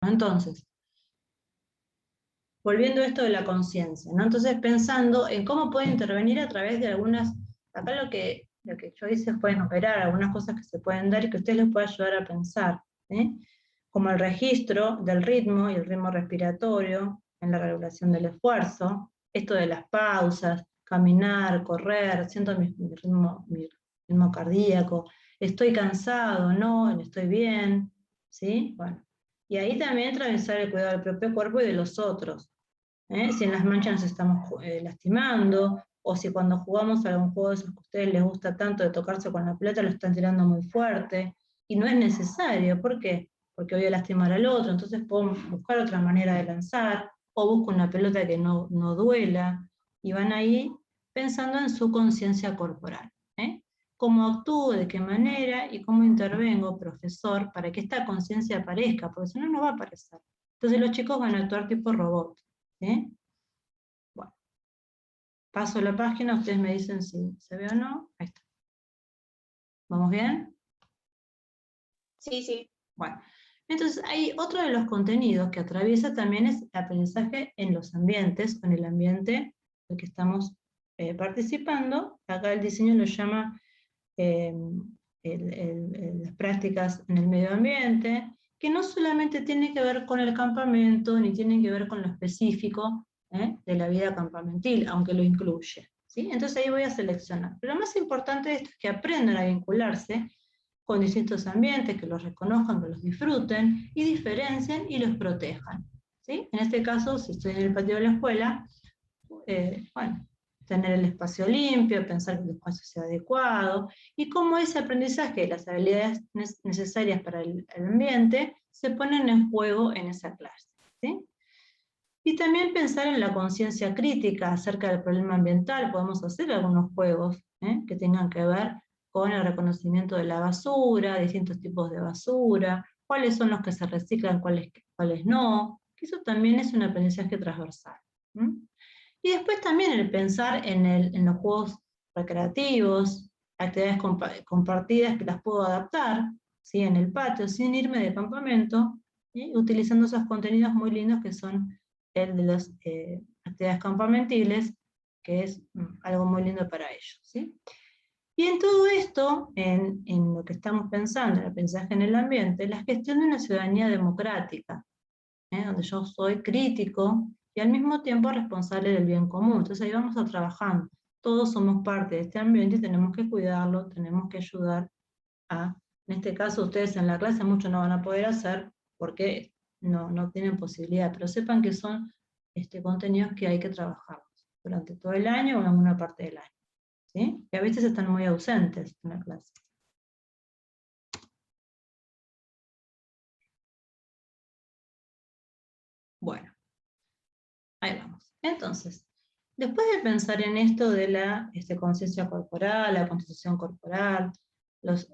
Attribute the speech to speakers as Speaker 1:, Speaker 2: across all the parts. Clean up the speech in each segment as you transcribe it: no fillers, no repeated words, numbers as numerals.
Speaker 1: Entonces, volviendo a esto de la conciencia, ¿no? Entonces pensando en cómo puede intervenir a través de algunas, acá lo que yo hice fue enumerar algunas cosas que se pueden dar y que a ustedes les puede ayudar a pensar, ¿sí? Como el registro del ritmo y el ritmo respiratorio en la regulación del esfuerzo, esto de las pausas, caminar, correr, siento mi ritmo cardíaco, estoy cansado, no, estoy bien, ¿sí? Bueno, y ahí también atravesar el cuidado del propio cuerpo y de los otros. Si en las manchas nos estamos lastimando, o si cuando jugamos a algún juego de esos que a ustedes les gusta tanto de tocarse con la pelota lo están tirando muy fuerte, y no es necesario. ¿Por qué? Porque voy a lastimar al otro, entonces puedo buscar otra manera de lanzar, o busco una pelota que no duela, y van ahí pensando en su conciencia corporal. Cómo actúo, de qué manera, y cómo intervengo, profesor, para que esta conciencia aparezca, porque si no, no va a aparecer. Entonces los chicos van a actuar tipo robot. Bueno, paso la página, ustedes me dicen si se ve o no. Ahí está. ¿Vamos bien?
Speaker 2: Sí, sí.
Speaker 1: Bueno, entonces hay otro de los contenidos que atraviesa también es el aprendizaje en los ambientes, en el ambiente en el que estamos participando. Acá el diseño lo llama las prácticas en el medio ambiente, que no solamente tiene que ver con el campamento, ni tiene que ver con lo específico de la vida campamentil, aunque lo incluye, ¿sí? Entonces ahí voy a seleccionar. Pero lo más importante de esto es que aprendan a vincularse con distintos ambientes, que los reconozcan, que los disfruten, y diferencien y los protejan, ¿sí? En este caso, si estoy en el patio de la escuela, bueno, tener el espacio limpio, pensar que el espacio sea adecuado, y cómo ese aprendizaje de las habilidades necesarias para el ambiente se ponen en juego en esa clase, ¿sí? Y también pensar en la conciencia crítica acerca del problema ambiental. Podemos hacer algunos juegos que tengan que ver con el reconocimiento de la basura, distintos tipos de basura, cuáles son los que se reciclan, cuáles no, que eso también es un aprendizaje transversal. Y después también el pensar en los juegos recreativos, actividades compartidas que las puedo adaptar, ¿sí? En el patio, sin irme de campamento, utilizando esos contenidos muy lindos que son el de las actividades campamentiles, que es algo muy lindo para ellos, ¿sí? Y en todo esto, en lo que estamos pensando, en el aprendizaje en el ambiente, la gestión de una ciudadanía democrática, donde yo soy crítico y al mismo tiempo responsable del bien común. Entonces ahí vamos a trabajando. Todos somos parte de este ambiente y tenemos que cuidarlo, tenemos que ayudar en este caso ustedes en la clase mucho no van a poder hacer porque no tienen posibilidad, pero sepan que son contenidos que hay que trabajar durante todo el año o en alguna parte del año, ¿sí? Que a veces están muy ausentes en la clase. Bueno, ahí vamos. Entonces, después de pensar en esto de la conciencia corporal, la constitución corporal, los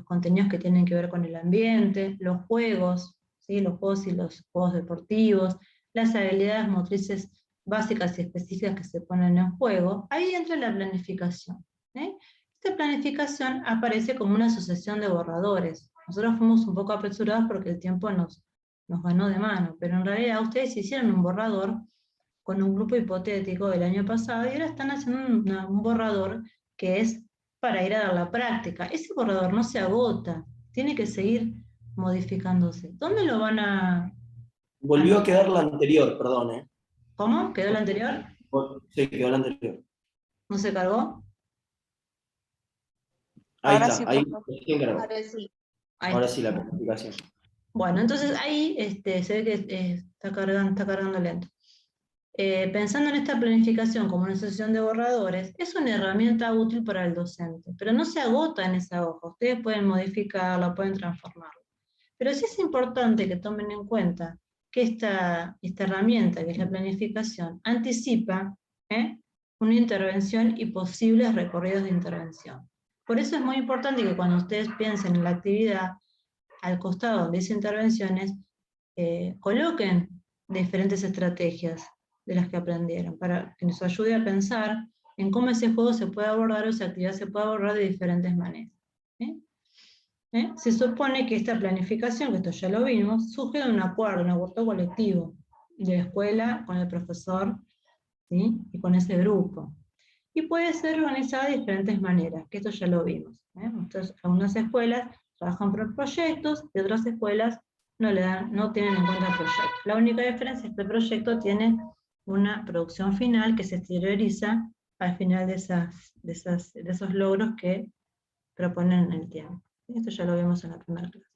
Speaker 1: contenidos que tienen que ver con el ambiente, los juegos, ¿sí? Los juegos y los juegos deportivos, las habilidades motrices básicas y específicas que se ponen en juego, ahí entra la planificación. Esta planificación aparece como una asociación de borradores. Nosotros fuimos un poco apresurados porque el tiempo nos ganó de mano, pero en realidad ustedes hicieron un borrador con un grupo hipotético del año pasado y ahora están haciendo un borrador que es para ir a dar la práctica. Ese borrador no se agota, tiene que seguir modificándose. ¿Dónde lo van a...?
Speaker 3: Volvió a quedar la anterior, perdón.
Speaker 1: ¿Cómo? ¿Quedó la anterior?
Speaker 3: Sí, quedó la anterior.
Speaker 1: ¿No se cargó?
Speaker 3: Ahí
Speaker 2: Ahora
Speaker 3: está,
Speaker 2: sí,
Speaker 3: ahí
Speaker 2: ahora sí.
Speaker 3: ahora sí la planificación.
Speaker 1: Bueno, entonces ahí se ve que está cargando lento. Pensando en esta planificación como una asociación de borradores, es una herramienta útil para el docente, pero no se agota en esa hoja. Ustedes pueden modificarla, pueden transformarla. Pero sí es importante que tomen en cuenta que esta herramienta, que es la planificación, anticipa una intervención y posibles recorridos de intervención. Por eso es muy importante que cuando ustedes piensen en la actividad, al costado donde dice intervenciones, coloquen diferentes estrategias de las que aprendieron, para que nos ayude a pensar en cómo ese juego se puede abordar o esa actividad se puede abordar de diferentes maneras. Se supone que esta planificación, que esto ya lo vimos, surge de un acuerdo colectivo de la escuela con el profesor, ¿sí? Y con ese grupo. Y puede ser organizada de diferentes maneras, que esto ya lo vimos. Entonces, algunas escuelas trabajan por proyectos y otras escuelas no tienen en cuenta proyectos. La única diferencia es que el proyecto tiene una producción final que se exterioriza al final de esos logros que proponen en el tiempo. Esto ya lo vimos en la primera clase.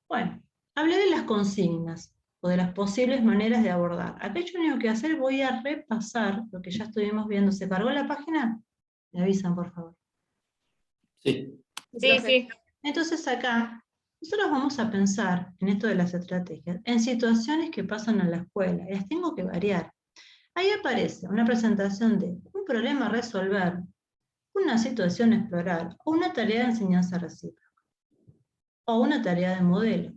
Speaker 1: Bueno, hablé de las consignas o de las posibles maneras de abordar. Acá yo lo único que hacer, voy a repasar lo que ya estuvimos viendo. ¿Se cargó la página? Me avisan, por favor.
Speaker 3: Sí.
Speaker 2: Sí.
Speaker 1: Entonces acá, nosotros vamos a pensar en esto de las estrategias, en situaciones que pasan en la escuela, y las tengo que variar. Ahí aparece una presentación de un problema a resolver, una situación a explorar, o una tarea de enseñanza recíproca, o una tarea de modelo,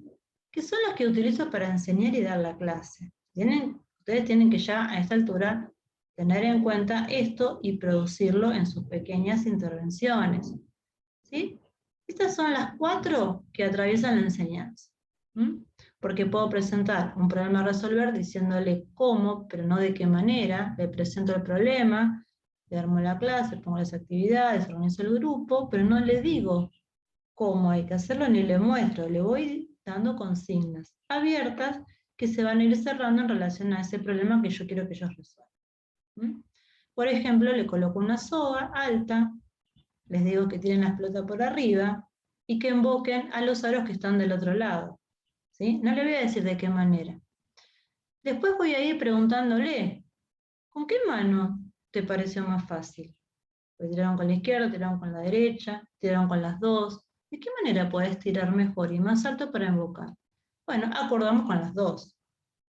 Speaker 1: que son las que utilizo para enseñar y dar la clase. Ustedes tienen que ya a esta altura tener en cuenta esto y producirlo en sus pequeñas intervenciones. ¿Sí? Estas son las 4 que atraviesan la enseñanza. Porque puedo presentar un problema a resolver diciéndole cómo, pero no de qué manera. Le presento el problema, le armo la clase, pongo las actividades, organizo el grupo, pero no le digo cómo hay que hacerlo ni le muestro, le voy dando consignas abiertas que se van a ir cerrando en relación a ese problema que yo quiero que ellos resuelvan. Por ejemplo, le coloco una soga alta, les digo que tiren la pelota por arriba y que invoquen a los aros que están del otro lado. ¿Sí? No le voy a decir de qué manera. Después voy a ir preguntándole, ¿con qué mano te pareció más fácil? Pues tiraron con la izquierda, tiraron con la derecha, tiraron con las dos. ¿De qué manera podés tirar mejor y más alto para invocar? Bueno, acordamos con las dos.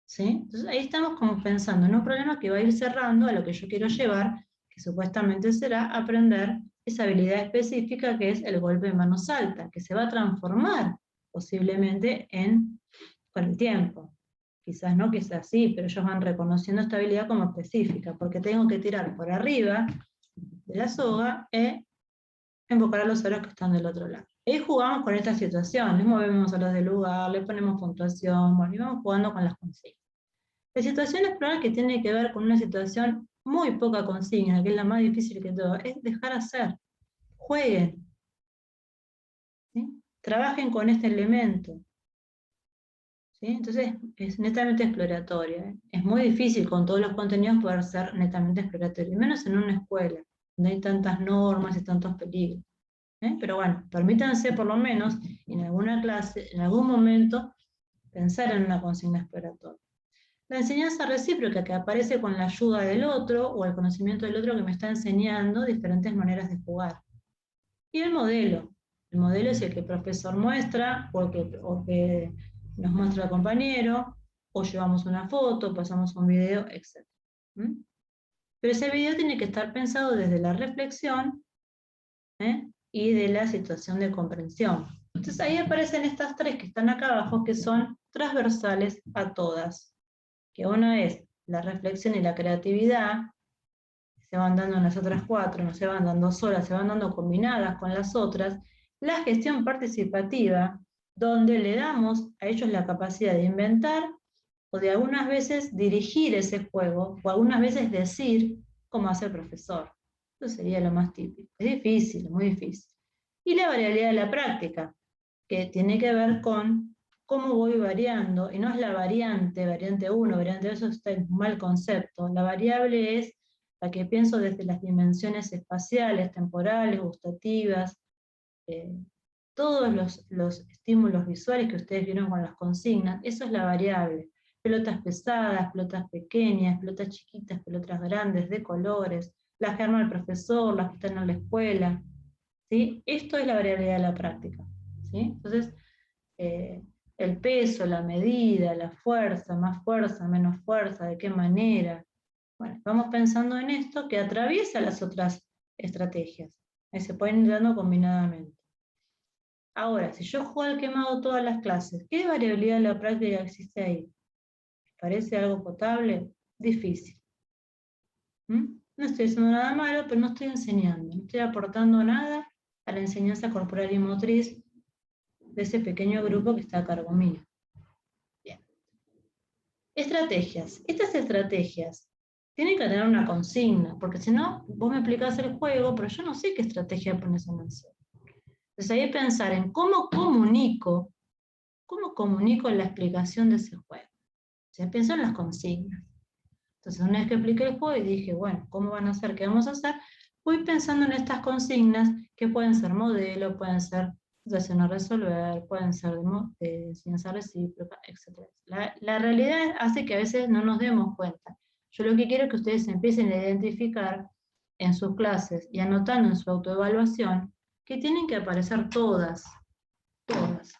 Speaker 1: ¿Sí? Entonces ahí estamos como pensando en un problema que va a ir cerrando a lo que yo quiero llevar, que supuestamente será aprender esa habilidad específica que es el golpe de manos alta, que se va a transformar posiblemente con el tiempo. Quizás no que sea así, pero ellos van reconociendo esta habilidad como específica, porque tengo que tirar por arriba de la soga e invocar a los aros que están del otro lado. Ahí jugamos con esta situación, les movemos a los del lugar, le ponemos puntuación, bueno, y vamos jugando con las consignas. La situación explorar, que tiene que ver con una situación muy poca consigna, que es la más difícil que todo, es dejar hacer. Jueguen. ¿Sí? Trabajen con este elemento. ¿Sí? Entonces es netamente exploratoria. Es muy difícil con todos los contenidos poder ser netamente exploratorio, y menos en una escuela, donde hay tantas normas y tantos peligros. Pero bueno, permítanse por lo menos en alguna clase, en algún momento, pensar en una consigna exploratoria. La enseñanza recíproca, que aparece con la ayuda del otro o el conocimiento del otro que me está enseñando diferentes maneras de jugar. Y el modelo. El modelo es el que el profesor muestra o que nos muestra el compañero, o llevamos una foto, pasamos un video, etc. Pero ese video tiene que estar pensado desde la reflexión y de la situación de comprensión. Entonces ahí aparecen estas 3 que están acá abajo, que son transversales a todas. Que una es la reflexión y la creatividad, se van dando en las otras 4, no se van dando solas, se van dando combinadas con las otras. La gestión participativa, donde le damos a ellos la capacidad de inventar o de algunas veces dirigir ese juego, o algunas veces decir cómo hace el profesor. Eso sería lo más típico. Es difícil, muy difícil. Y la variabilidad de la práctica, que tiene que ver con cómo voy variando, y no es la variante 1, variante 2, eso está en un mal concepto. La variable es la que pienso desde las dimensiones espaciales, temporales, gustativas, todos los estímulos visuales que ustedes vieron con las consignas, eso es la variable. Pelotas pesadas, pelotas pequeñas, pelotas chiquitas, pelotas grandes, de colores, las que arma el profesor, las que están en la escuela. ¿Sí? Esto es la variabilidad de la práctica. ¿Sí? Entonces, el peso, la medida, la fuerza, más fuerza, menos fuerza, de qué manera. Bueno, vamos pensando en esto que atraviesa las otras estrategias. Se pueden ir dando combinadamente. Ahora, si yo juego al quemado todas las clases, ¿qué variabilidad de la práctica existe ahí? ¿Parece algo potable? Difícil. No estoy haciendo nada malo, pero no estoy enseñando, no estoy aportando nada a la enseñanza corporal y motriz de ese pequeño grupo que está a cargo mío. Bien. Estrategias. Estas estrategias tienen que tener una consigna, porque si no, vos me explicás el juego, pero yo no sé qué estrategia pones en mención. Entonces ahí pensar en cómo comunico la explicación de ese juego. O sea, pienso en las consignas. Entonces una vez que expliqué el juego y dije, bueno, ¿cómo van a hacer? ¿Qué vamos a hacer? Voy pensando en estas consignas que pueden ser modelo, pueden ser situación a resolver, pueden ser de enseñanza recíproca, etc. La realidad hace que a veces no nos demos cuenta. Yo lo que quiero es que ustedes empiecen a identificar en sus clases y anotando en su autoevaluación que tienen que aparecer todas,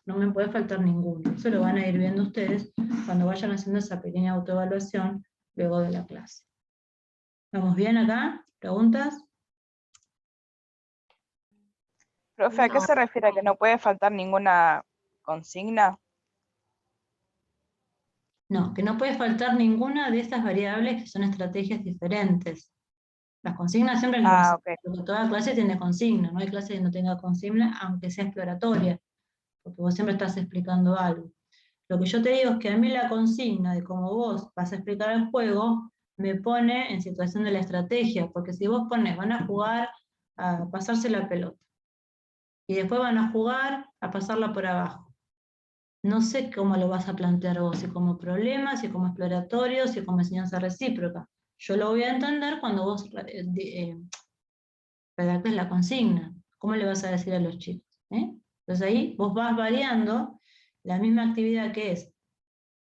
Speaker 1: no me puede faltar ninguna. Eso lo van a ir viendo ustedes cuando vayan haciendo esa pequeña autoevaluación luego de la clase. ¿Vamos bien acá? ¿Preguntas?
Speaker 4: Profe, ¿a qué se refiere que no puede faltar ninguna consigna?
Speaker 1: No, que no puede faltar ninguna de estas variables que son estrategias diferentes. Las consignas siempre las
Speaker 4: Ah,
Speaker 1: vas
Speaker 4: ok.
Speaker 1: porque toda clase tiene consigna, no hay clase que no tenga consigna, aunque sea exploratoria, porque vos siempre estás explicando algo. Lo que yo te digo es que a mí la consigna de cómo vos vas a explicar el juego me pone en situación de la estrategia, porque si vos pones, van a jugar a pasarse la pelota, y después van a jugar a pasarla por abajo. No sé cómo lo vas a plantear vos, si como problema, si como exploratorio, si como enseñanza recíproca. Yo lo voy a entender cuando vos redactes la consigna. ¿Cómo le vas a decir a los chicos? Entonces ahí vos vas variando la misma actividad que es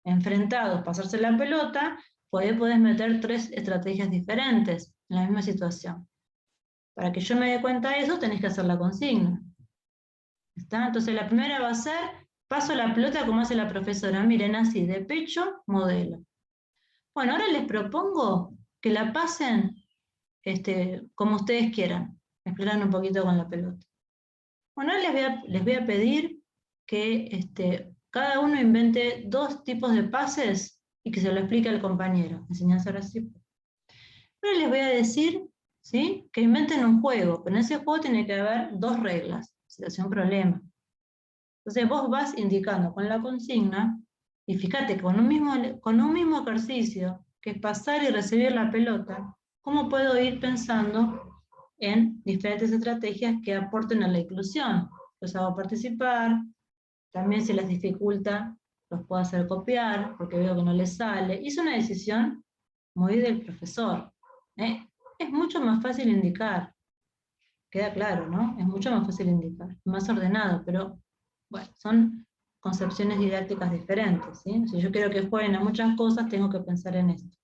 Speaker 1: enfrentados, pasarse la pelota, podés meter 3 estrategias diferentes en la misma situación. Para que yo me dé cuenta de eso, tenés que hacer la consigna. ¿Está? Entonces la primera va a ser, paso la pelota como hace la profesora. Miren, así, de pecho, modelo. Bueno, ahora les propongo que la pasen como ustedes quieran. Exploran un poquito con la pelota. Bueno, ahora les voy a pedir que cada uno invente 2 tipos de pases y que se lo explique al compañero. Enseñanza recíproca. Ahora les voy a decir, ¿sí?, que inventen un juego, pero en ese juego tiene que haber 2 reglas, situación problema. Entonces vos vas indicando con la consigna, y fíjate que con un mismo ejercicio, que es pasar y recibir la pelota, ¿cómo puedo ir pensando en diferentes estrategias que aporten a la inclusión? Los hago participar, también si les dificulta, los puedo hacer copiar, porque veo que no les sale. Y es una decisión muy del profesor. Es mucho más fácil indicar, queda claro, ¿no? Es mucho más fácil indicar, más ordenado, pero bueno, son concepciones didácticas diferentes, ¿sí? Si yo quiero que jueguen a muchas cosas, tengo que pensar en esto.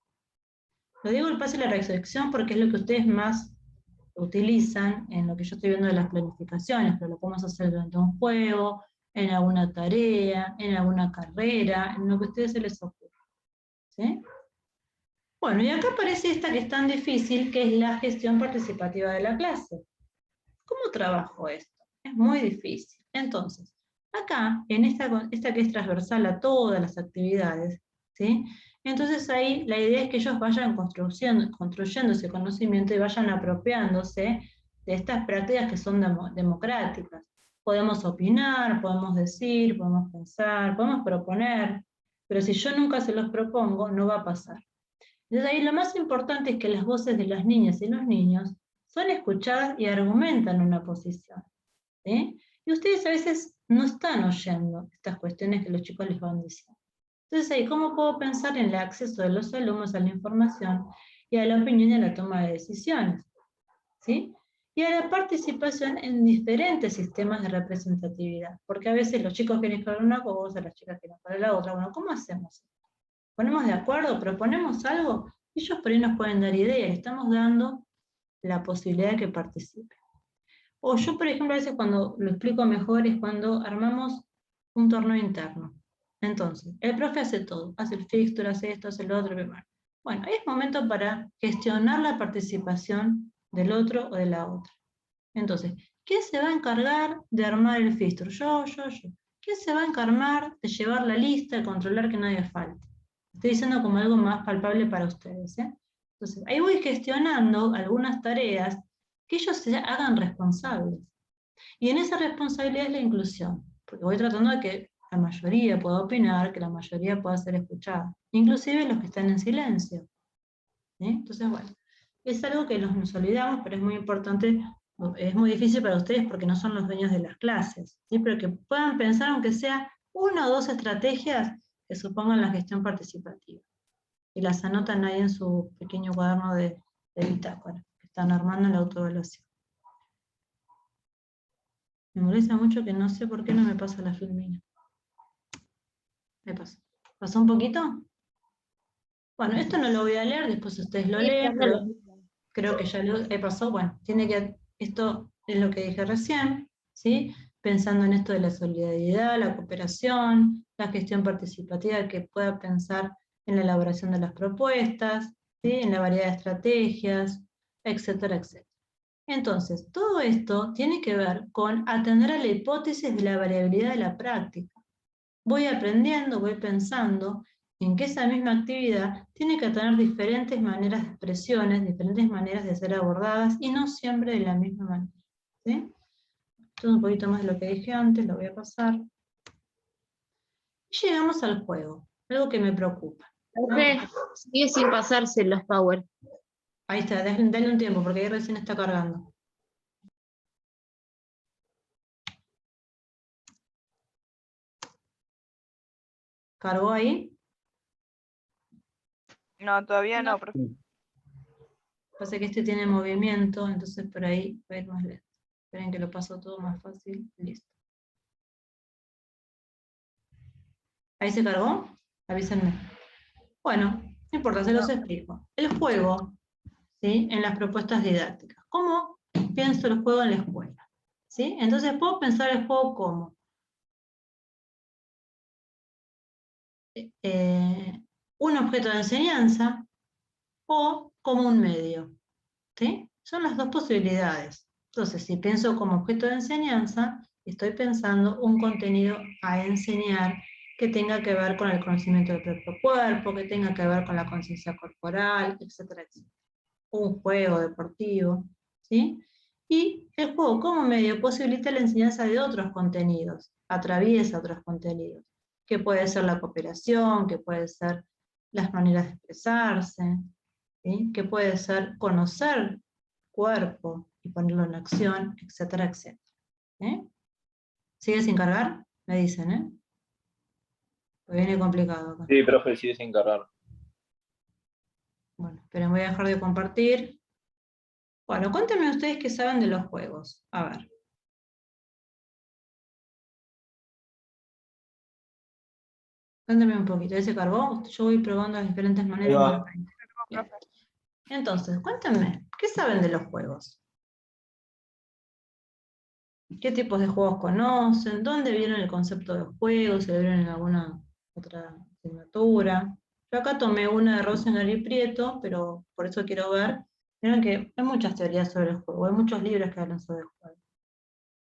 Speaker 1: Lo digo el pase y la reflexión porque es lo que ustedes más utilizan en lo que yo estoy viendo de las planificaciones, pero lo podemos hacer durante un juego, en alguna tarea, en alguna carrera, en lo que a ustedes se les ocurra. ¿Sí? Bueno, y acá aparece esta que es tan difícil, que es la gestión participativa de la clase. ¿Cómo trabajo esto? Es muy difícil. Entonces, acá, en esta que es transversal a todas las actividades, ¿sí? Entonces ahí la idea es que ellos vayan construyendo ese conocimiento y vayan apropiándose de estas prácticas que son democráticas. Podemos opinar, podemos decir, podemos pensar, podemos proponer, pero si yo nunca se los propongo, no va a pasar. Entonces ahí lo más importante es que las voces de las niñas y los niños son escuchadas y argumentan una posición. ¿Sí? Y ustedes a veces no están oyendo estas cuestiones que los chicos les van diciendo. Entonces ahí, ¿cómo puedo pensar en el acceso de los alumnos a la información y a la opinión y a la toma de decisiones? ¿Sí? Y a la participación en diferentes sistemas de representatividad. Porque a veces los chicos quieren para una cosa, las chicas quieren para la otra. Bueno, ¿cómo hacemos? ¿Ponemos de acuerdo? ¿Proponemos algo? Ellos por ahí nos pueden dar ideas. Estamos dando la posibilidad de que participen. O yo, por ejemplo, a veces cuando lo explico mejor es cuando armamos un torneo interno. Entonces, el profe hace todo, hace el fixture, hace esto, hace lo otro. Bueno, ahí es momento para gestionar la participación del otro o de la otra. Entonces, ¿quién se va a encargar de armar el fixture? Yo. ¿Quién se va a encargar de llevar la lista, de controlar que nadie falte? Estoy diciendo como algo más palpable para ustedes. Entonces, ahí voy gestionando algunas tareas que ellos se hagan responsables. Y en esa responsabilidad es la inclusión. porque voy tratando de que la mayoría pueda opinar, que la mayoría pueda ser escuchada, inclusive los que están en silencio. ¿Sí? Entonces, bueno, es algo que nos olvidamos, pero es muy importante, es muy difícil para ustedes porque no son los dueños de las clases, ¿sí? Pero que puedan pensar, aunque sea una o dos estrategias que supongan la gestión participativa. Y las anotan ahí en su pequeño cuaderno de bitácora, que están armando en la autoevaluación. Me molesta mucho que no sé por qué no me pasa la filmina. Me pasó. ¿Pasó un poquito? Bueno, esto no lo voy a leer, después ustedes lo leen, pero creo que ya lo pasó. Bueno, esto es lo que dije recién, ¿sí? Pensando en esto de la solidaridad, la cooperación, la gestión participativa, que pueda pensar en la elaboración de las propuestas, ¿sí? En la variedad de estrategias, etcétera, etcétera. Entonces, todo esto tiene que ver con atender a la hipótesis de la variabilidad de la práctica. Voy aprendiendo, voy pensando en que esa misma actividad tiene que tener diferentes maneras de expresiones, diferentes maneras de ser abordadas, y no siempre de la misma manera. ¿Sí? Esto es un poquito más de lo que dije antes, lo voy a pasar. Y llegamos al juego, algo que me preocupa. ¿No?
Speaker 5: Sigue sin pasarse los Power.
Speaker 1: Ahí está, dale un tiempo, porque ahí recién está cargando. ¿Cargó ahí?
Speaker 4: No, todavía no, profe.
Speaker 1: Pasa que este tiene movimiento, entonces por ahí va a ir más lento. Esperen que lo paso todo más fácil. Listo. ¿Ahí se cargó? Avísenme. Bueno, no importa, se los explico. El juego, ¿sí? En las propuestas didácticas. ¿Cómo pienso el juego en la escuela? ¿Sí? Entonces puedo pensar el juego como un objeto de enseñanza o como un medio. ¿Sí? Son las dos posibilidades. Entonces, si pienso como objeto de enseñanza, estoy pensando un contenido a enseñar que tenga que ver con el conocimiento del propio cuerpo, que tenga que ver con la conciencia corporal, etcétera, etcétera. Un juego deportivo, ¿sí? Y el juego como medio posibilita la enseñanza de otros contenidos, atraviesa otros contenidos, que puede ser la cooperación, que puede ser las maneras de expresarse, ¿sí? Que puede ser conocer cuerpo y ponerlo en acción, etcétera, etcétera. ¿Sigue sin cargar? Me dicen, ¿eh? Pues viene complicado acá.
Speaker 3: Sí, profe, sigue sin cargar.
Speaker 1: Bueno, pero voy a dejar de compartir. Bueno, cuéntenme ustedes qué saben de los juegos. A ver. Cuéntenme un poquito. ¿Ya se cargó? Yo voy probando las diferentes maneras. Bien. Entonces, cuéntenme, ¿qué saben de los juegos? ¿Qué tipos de juegos conocen? ¿Dónde vieron el concepto de juego? ¿Se lo vieron en alguna otra asignatura? Yo acá tomé una de Rosenberg y Prieto, pero por eso quiero ver. Vieron que hay muchas teorías sobre el juego, hay muchos libros que hablan sobre el juego.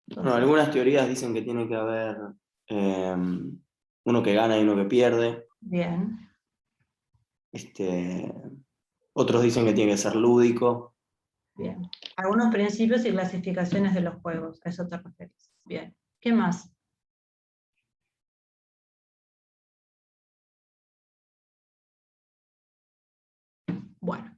Speaker 1: Entonces,
Speaker 6: Bueno, algunas teorías dicen que tiene que haber uno que gana y uno que pierde.
Speaker 1: bien.
Speaker 6: Otros dicen que tiene que ser lúdico.
Speaker 1: Bien. Algunos principios y clasificaciones de los juegos, a eso te refieres. Bien. ¿Qué más? Bueno.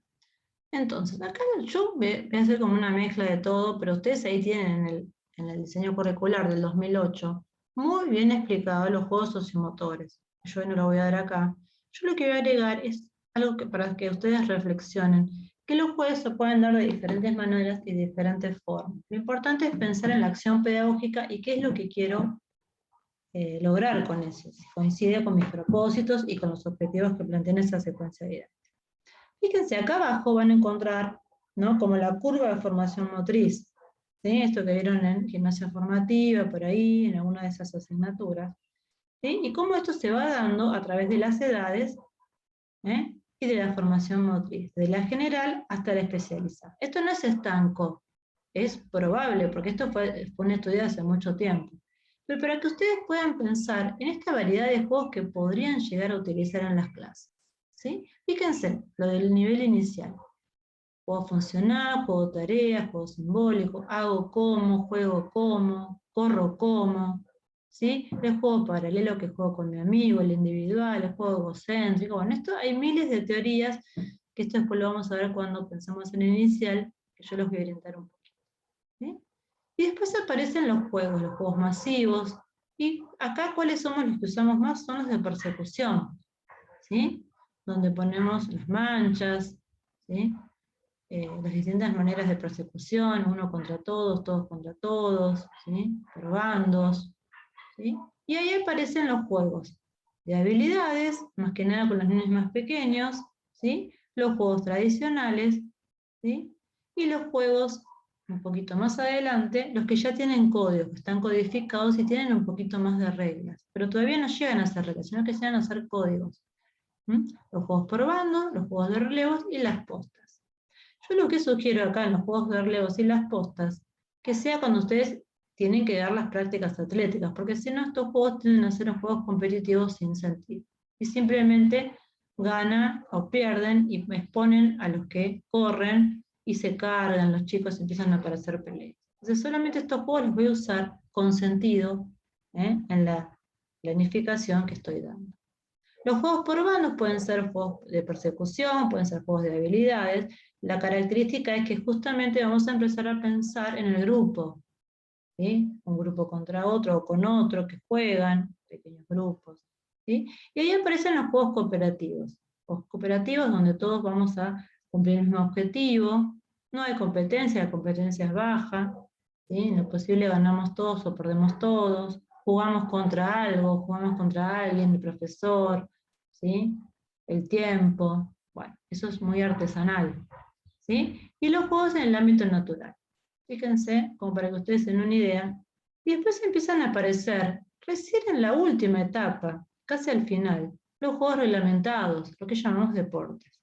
Speaker 1: Entonces, acá yo voy a hacer como una mezcla de todo, pero ustedes ahí tienen en el diseño curricular del 2008 muy bien explicado los juegos sociomotores. Yo no lo voy a dar acá. Yo lo que voy a agregar es algo para que ustedes reflexionen, que los juegos se pueden dar de diferentes maneras y de diferentes formas. Lo importante es pensar en la acción pedagógica y qué es lo que quiero lograr con eso, si coincide con mis propósitos y con los objetivos que planteé en esa secuencia didáctica. Fíjense, acá abajo van a encontrar, ¿no?, como la curva de formación motriz, ¿sí? Esto que vieron en gimnasia formativa, por ahí, en alguna de esas asignaturas, ¿sí? Y cómo esto se va dando a través de las edades, y de la formación motriz, de la general hasta la especializada. Esto no es estanco, es probable, porque esto fue un estudio hace mucho tiempo. Pero para que ustedes puedan pensar en esta variedad de juegos que podrían llegar a utilizar en las clases, ¿sí? Fíjense, lo del nivel inicial. Juego funcional, juego tarea, juego simbólico, hago como, juego como, corro como, ¿sí? El juego paralelo que juego con mi amigo, el individual, el juego egocéntrico. Bueno, esto hay miles de teorías, que esto después lo vamos a ver cuando pensamos en el inicial, que yo los voy a orientar un poquito. ¿Sí? Y después aparecen los juegos masivos, y acá cuáles somos los que usamos más, son los de persecución, ¿sí? Donde ponemos las manchas, ¿sí? Las distintas maneras de persecución, uno contra todos contra todos, ¿sí? Por bandos, ¿sí? Y ahí aparecen los juegos de habilidades, más que nada con los niños más pequeños, ¿sí? Los juegos tradicionales, ¿sí? Y los juegos un poquito más adelante, los que ya tienen códigos, que están codificados y tienen un poquito más de reglas, pero todavía no llegan a ser reglas, sino que llegan a ser códigos. Los juegos por bando, los juegos de relevos y las postas. Yo lo que sugiero acá en los juegos de relevos y las postas, que sea cuando ustedes tienen que dar las prácticas atléticas, porque si no estos juegos tienden a ser juegos competitivos sin sentido. Y simplemente ganan o pierden y exponen a los que corren y se cargan, los chicos empiezan a aparecer peleas. Entonces solamente estos juegos los voy a usar con sentido en la planificación que estoy dando. Los juegos por bandos pueden ser juegos de persecución, pueden ser juegos de habilidades. La característica es que justamente vamos a empezar a pensar en el grupo, ¿sí? Un grupo contra otro o con otro que juegan, pequeños grupos, ¿sí? Y ahí aparecen los juegos cooperativos. Los cooperativos donde todos vamos a cumplir el mismo objetivo, no hay competencia, la competencia es baja, ¿sí? En lo posible ganamos todos o perdemos todos, jugamos contra algo, jugamos contra alguien, el profesor, ¿sí? El tiempo, bueno, eso es muy artesanal, ¿sí? Y los juegos en el ámbito natural. Fíjense, como para que ustedes tengan una idea. Y después empiezan a aparecer, recién en la última etapa, casi al final, los juegos reglamentados, lo que llamamos deportes.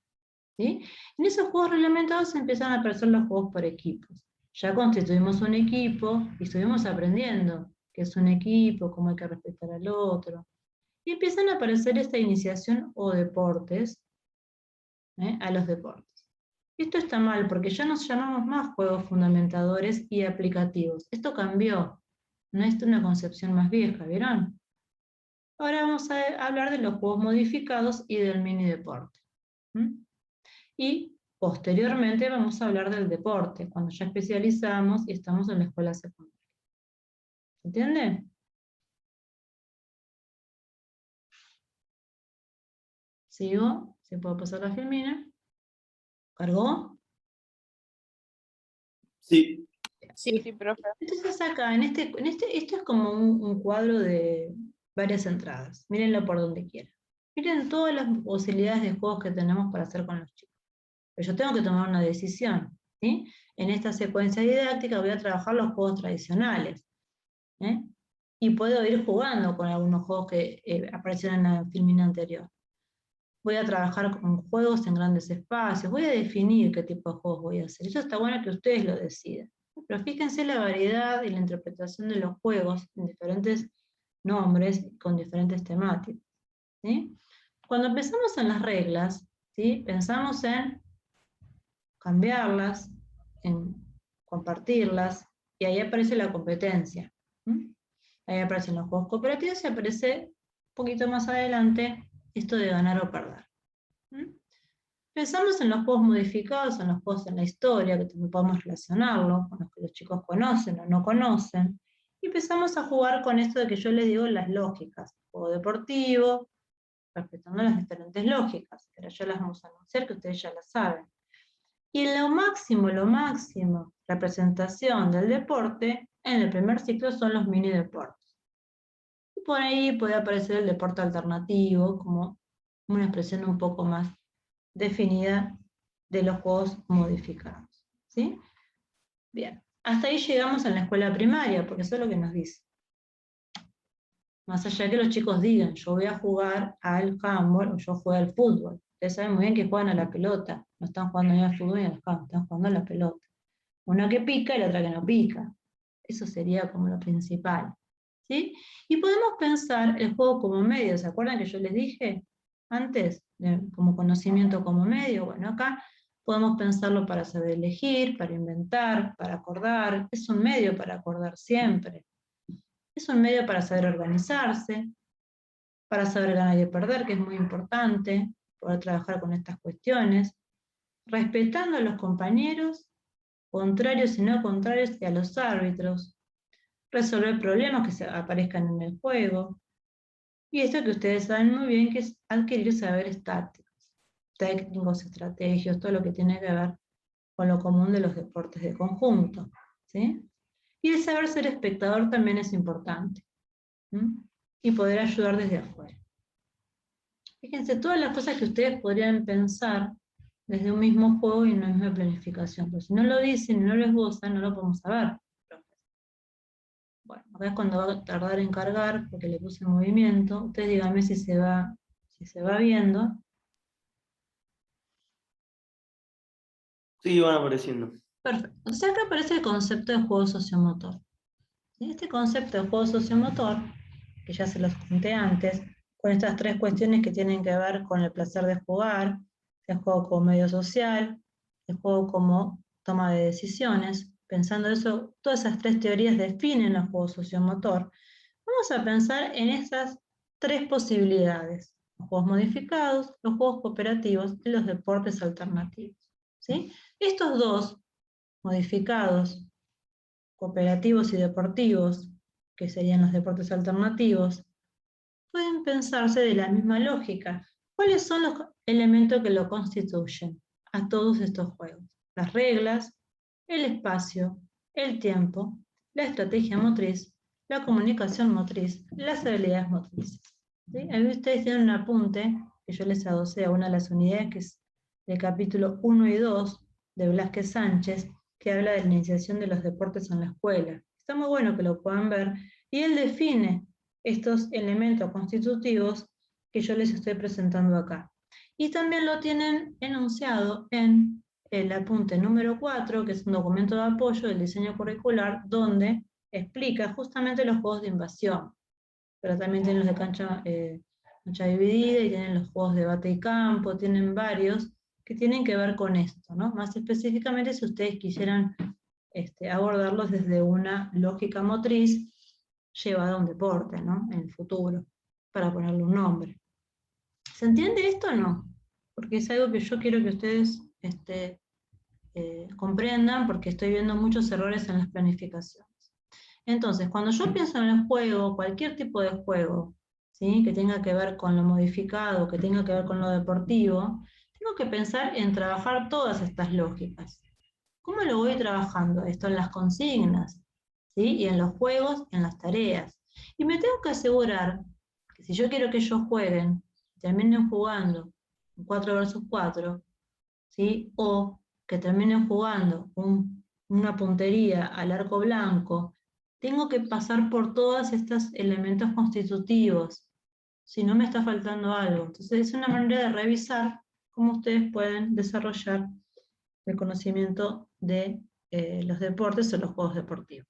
Speaker 1: ¿Sí? En esos juegos reglamentados empiezan a aparecer los juegos por equipos. Ya constituimos un equipo y estuvimos aprendiendo qué es un equipo, cómo hay que respetar al otro. Y empiezan a aparecer esta iniciación o deportes, a los deportes. Esto está mal porque ya nos llamamos más juegos fundamentadores y aplicativos. Esto cambió, no es una concepción más vieja, ¿vieron? Ahora vamos a hablar de los juegos modificados y del mini deporte. Y posteriormente vamos a hablar del deporte, cuando ya especializamos y estamos en la escuela secundaria. ¿Entiende? Sigo, si puedo pasar la filmina. ¿Cargó?
Speaker 3: Sí.
Speaker 4: Sí, profe.
Speaker 1: Entonces acá, esto es como un cuadro de varias entradas. Mírenlo por donde quieran. Miren todas las posibilidades de juegos que tenemos para hacer con los chicos. Pero yo tengo que tomar una decisión, ¿sí? En esta secuencia didáctica voy a trabajar los juegos tradicionales, y puedo ir jugando con algunos juegos que aparecieron en la filmina anterior. Voy a trabajar con juegos en grandes espacios, voy a definir qué tipo de juegos voy a hacer. Eso está bueno que ustedes lo decidan. Pero fíjense la variedad y la interpretación de los juegos en diferentes nombres, con diferentes temáticas, ¿sí? Cuando empezamos en las reglas, ¿sí? Pensamos en cambiarlas, en compartirlas, y ahí aparece la competencia. Ahí aparecen los juegos cooperativos y aparece un poquito más adelante esto de ganar o perder. Pensamos en los juegos modificados, en los juegos en la historia, que también podemos relacionarlo con los que los chicos conocen o no conocen, y empezamos a jugar con esto de que yo les digo las lógicas, juego deportivo, respetando las diferentes lógicas, pero ya las vamos a anunciar que ustedes ya las saben. Y lo máximo, representación del deporte, en el primer ciclo son los mini deportes. Y por ahí puede aparecer el deporte alternativo, como una expresión un poco más definida de los juegos modificados. ¿Sí? Bien, hasta ahí llegamos en la escuela primaria, porque eso es lo que nos dice. Más allá de que los chicos digan, yo voy a jugar al handball o yo juego al fútbol. Ustedes saben muy bien que juegan a la pelota, no están jugando ni al fútbol ni al handball, están jugando a la pelota. Una que pica y la otra que no pica. Eso sería como lo principal. ¿Sí? Y podemos pensar el juego como medio, ¿se acuerdan que yo les dije antes? Como conocimiento como medio. Bueno, acá podemos pensarlo para saber elegir, para inventar, para acordar. Es un medio para acordar siempre. Es un medio para saber organizarse, para saber ganar y perder, que es muy importante, poder trabajar con estas cuestiones, respetando a los compañeros, contrarios y no contrarios, y a los árbitros, resolver problemas que se aparezcan en el juego, y esto que ustedes saben muy bien, que es adquirir saberes tácticos, técnicos, estrategios, todo lo que tiene que ver con lo común de los deportes de conjunto, ¿sí? Y el saber ser espectador también es importante, ¿sí? Y poder ayudar desde afuera. Fíjense, todas las cosas que ustedes podrían pensar desde un mismo juego y una misma planificación, pero si no lo dicen y no lo esbozan, no lo podemos saber. Bueno, acá es cuando va a tardar en cargar, porque le puse movimiento. Ustedes díganme si se va viendo.
Speaker 6: Sí, van apareciendo.
Speaker 1: Perfecto. O sea, acá aparece el concepto de juego sociomotor. ¿Sí? Este concepto de juego sociomotor, que ya se los conté antes, con estas tres cuestiones que tienen que ver con el placer de jugar, el juego como medio social, el juego como toma de decisiones. Pensando eso, todas esas tres teorías definen el juego sociomotor. Vamos a pensar en esas tres posibilidades: los juegos modificados, los juegos cooperativos y los deportes alternativos. ¿Sí? Estos dos, modificados, cooperativos y deportivos, que serían los deportes alternativos, pueden pensarse de la misma lógica. ¿Cuáles son los elementos que lo constituyen a todos estos juegos? Las reglas, el espacio, el tiempo, la estrategia motriz, la comunicación motriz, las habilidades motrices. ¿Sí? Ahí ustedes tienen un apunte que yo les adosé a una de las unidades, que es del capítulo 1 y 2 de Blasquez Sánchez, que habla de la iniciación de los deportes en la escuela. Está muy bueno que lo puedan ver, y él define estos elementos constitutivos que yo les estoy presentando acá. Y también lo tienen enunciado en el apunte número 4, que es un documento de apoyo del diseño curricular, donde explica justamente los juegos de invasión. Pero también tienen los de cancha dividida, y tienen los juegos de bate y campo, tienen varios que tienen que ver con esto, ¿no? Más específicamente si ustedes quisieran abordarlos desde una lógica motriz llevada a un deporte, ¿no? En el futuro, para ponerle un nombre. ¿Se entiende esto o no? Porque es algo que yo quiero que ustedes comprendan, porque estoy viendo muchos errores en las planificaciones. Entonces, cuando yo pienso en el juego, cualquier tipo de juego, ¿sí? Que tenga que ver con lo modificado, que tenga que ver con lo deportivo, tengo que pensar en trabajar todas estas lógicas. ¿Cómo lo voy trabajando? Esto en las consignas, ¿sí? Y en los juegos, en las tareas. Y me tengo que asegurar que si yo quiero que ellos jueguen, terminen jugando un 4 versus 4, ¿sí? O que terminen jugando una puntería al arco blanco, tengo que pasar por todos estos elementos constitutivos, si no me está faltando algo. Entonces es una manera de revisar cómo ustedes pueden desarrollar el conocimiento de los deportes o los juegos deportivos.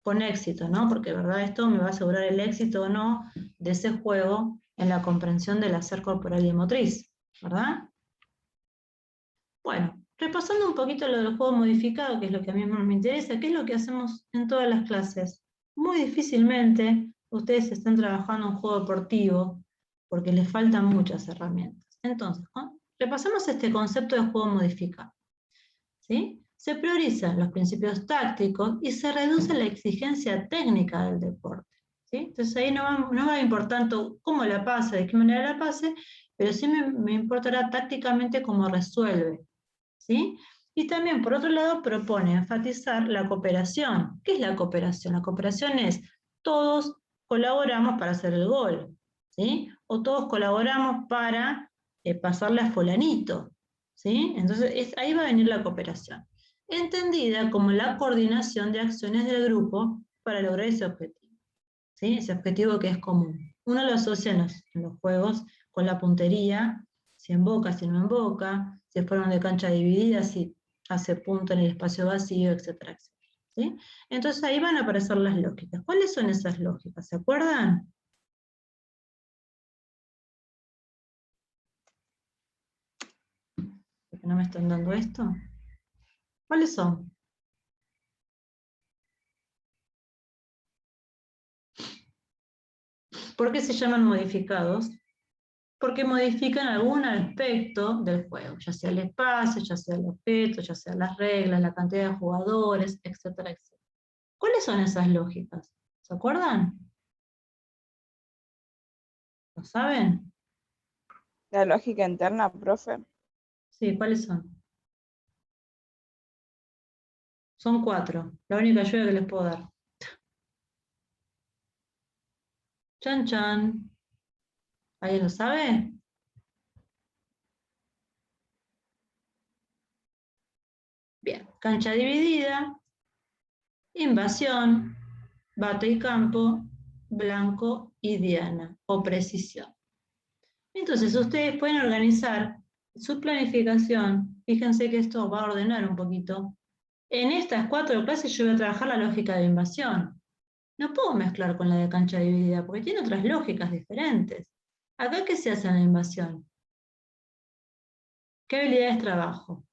Speaker 1: Con éxito, ¿no? Porque, ¿verdad? Esto me va a asegurar el éxito o no de ese juego en la comprensión del hacer corporal y motriz, ¿verdad? Bueno, repasando un poquito lo del juego modificado, que es lo que a mí más me interesa, ¿qué es lo que hacemos en todas las clases? Muy difícilmente ustedes están trabajando un juego deportivo, porque les faltan muchas herramientas. Entonces, repasamos este concepto de juego modificado, ¿sí? Se priorizan los principios tácticos y se reduce la exigencia técnica del deporte, ¿sí? Entonces ahí no va a importar tanto cómo la pase, de qué manera la pase, pero sí me importará tácticamente cómo resuelve, ¿sí? Y también, por otro lado, propone enfatizar la cooperación. ¿Qué es la cooperación? La cooperación es todos colaboramos para hacer el gol, ¿sí? O todos colaboramos para pasarle a fulanito, ¿sí? Entonces ahí va a venir la cooperación, entendida como la coordinación de acciones del grupo para lograr ese objetivo, ¿sí? Ese objetivo que es común. Uno lo asocia en los juegos con la puntería, si emboca, si no emboca, si fueron de cancha dividida, si hace punto en el espacio vacío, etcétera, etcétera, ¿sí? Entonces ahí van a aparecer las lógicas. ¿Cuáles son esas lógicas? ¿Se acuerdan? ¿Por qué no me están dando esto? ¿Cuáles son? ¿Por qué se llaman modificados? Porque modifican algún aspecto del juego, ya sea el espacio, ya sea el objeto, ya sea las reglas, la cantidad de jugadores, etcétera, etcétera. ¿Cuáles son esas lógicas? ¿Se acuerdan? ¿Lo saben?
Speaker 4: La lógica interna, profe.
Speaker 1: Sí, ¿cuáles son? Son 4, la única ayuda que les puedo dar. Chan, chan. ¿Alguien lo sabe? Bien, cancha dividida, invasión, bate y campo, blanco y diana, o precisión. Entonces ustedes pueden organizar su planificación. Fíjense que esto va a ordenar un poquito. En estas 4 clases yo voy a trabajar la lógica de invasión. No puedo mezclar con la de cancha dividida porque tiene otras lógicas diferentes. ¿Acá qué se hace en la invasión? ¿Qué habilidades trabajo?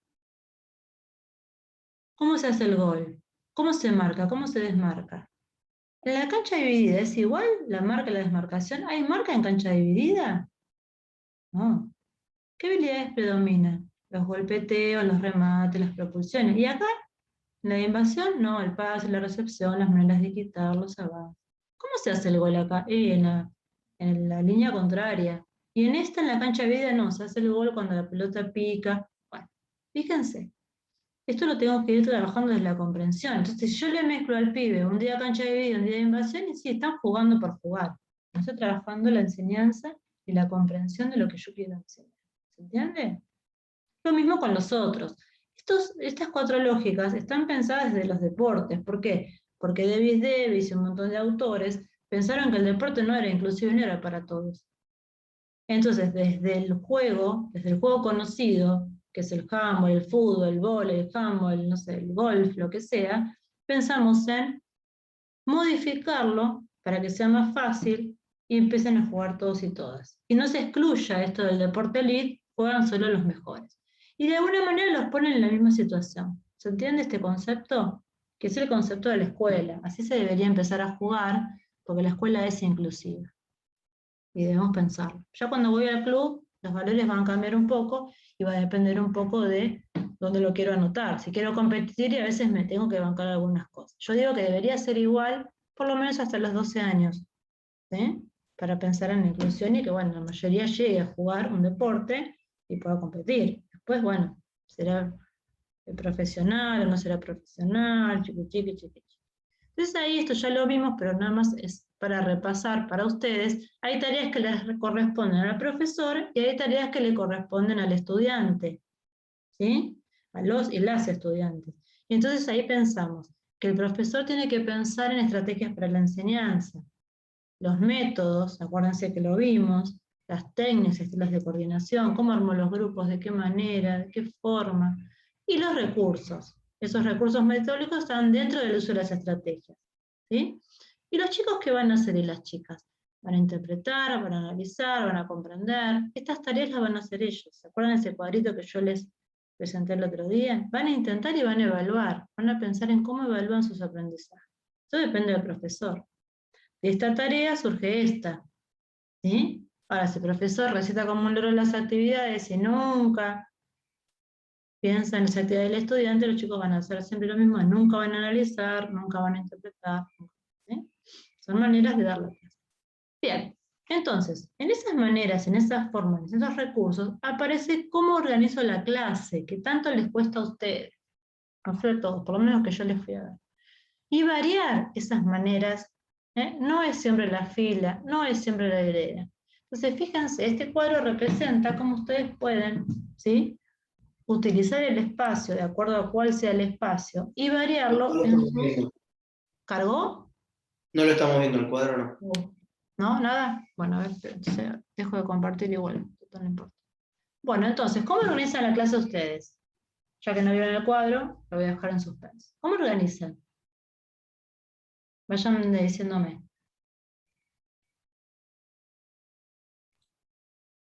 Speaker 1: ¿Cómo se hace el gol? ¿Cómo se marca? ¿Cómo se desmarca? ¿En la cancha dividida es igual la marca y la desmarcación? ¿Hay marca en cancha dividida? No. ¿Qué habilidades predominan? Los golpeteos, los remates, las propulsiones. ¿Y acá? En la invasión, no, el pase, la recepción, las maneras de quitar, los avances. ¿Cómo se hace el gol acá? En la línea contraria. Y en esta, en la cancha dividida, no, se hace el gol cuando la pelota pica. Bueno, fíjense. Esto lo tengo que ir trabajando desde la comprensión. Entonces, yo le mezclo al pibe un día cancha dividida, un día de invasión, y sí, están jugando por jugar. No estoy trabajando la enseñanza y la comprensión de lo que yo quiero enseñar. ¿Se entiende? Lo mismo con los otros. Estas 4 lógicas están pensadas desde los deportes. ¿Por qué? Porque Davis y un montón de autores pensaron que el deporte no era inclusivo y no era para todos. Entonces, desde el juego conocido, que es el handball, el fútbol, el vóley, el handball, no sé, el golf, lo que sea, pensamos en modificarlo para que sea más fácil y empiecen a jugar todos y todas. Y no se excluya esto del deporte elite, juegan solo los mejores. Y de alguna manera los ponen en la misma situación. ¿Se entiende este concepto? Que es el concepto de la escuela. Así se debería empezar a jugar, porque la escuela es inclusiva. Y debemos pensarlo. Ya cuando voy al club, los valores van a cambiar un poco y va a depender un poco de dónde lo quiero anotar. Si quiero competir, y a veces me tengo que bancar algunas cosas. Yo digo que debería ser igual, por lo menos hasta los 12 años, ¿sí? Para pensar en la inclusión y que, bueno, la mayoría llegue a jugar un deporte y pueda competir. Después, bueno, será profesional o no será profesional, chiqui, chiqui, chiqui. Entonces ahí esto ya lo vimos, pero nada más es para repasar para ustedes. Hay tareas que les corresponden al profesor y hay tareas que le corresponden al estudiante, ¿sí? A los y las estudiantes. Y entonces ahí pensamos que el profesor tiene que pensar en estrategias para la enseñanza, los métodos, acuérdense que lo vimos, las técnicas, estilos de coordinación, cómo armó los grupos, de qué manera, de qué forma, y los recursos. Esos recursos metódicos están dentro del uso de las estrategias, ¿sí? ¿Y los chicos qué van a hacer y las chicas? Van a interpretar, van a analizar, van a comprender. Estas tareas las van a hacer ellos. ¿Se acuerdan ese cuadrito que yo les presenté el otro día? Van a intentar y van a evaluar, van a pensar en cómo evalúan sus aprendizajes. Eso depende del profesor. De esta tarea surge esta, ¿sí? Ahora, si el profesor recita como un loro las actividades y nunca piensa en las actividades del estudiante, los chicos van a hacer siempre lo mismo, nunca van a analizar, nunca van a interpretar, ¿sí? Son maneras de dar la clase. Bien, entonces, en esas maneras, en esas formas, en esos recursos, aparece cómo organizo la clase, que tanto les cuesta a ustedes, no sé a todos, por lo menos que yo les fui a dar. Y variar esas maneras, no es siempre la fila, no es siempre la hilera. Entonces, fíjense, este cuadro representa cómo ustedes pueden, ¿sí?, utilizar el espacio de acuerdo a cuál sea el espacio y variarlo en su... ¿Cargó?
Speaker 6: No lo estamos viendo el cuadro, ¿no?
Speaker 1: ¿No? ¿Nada? Bueno, a ver, entonces dejo de compartir igual, no importa. Bueno, entonces, ¿cómo organizan la clase ustedes? Ya que no vieron el cuadro, lo voy a dejar en suspenso. ¿Cómo organizan? Vayan diciéndome.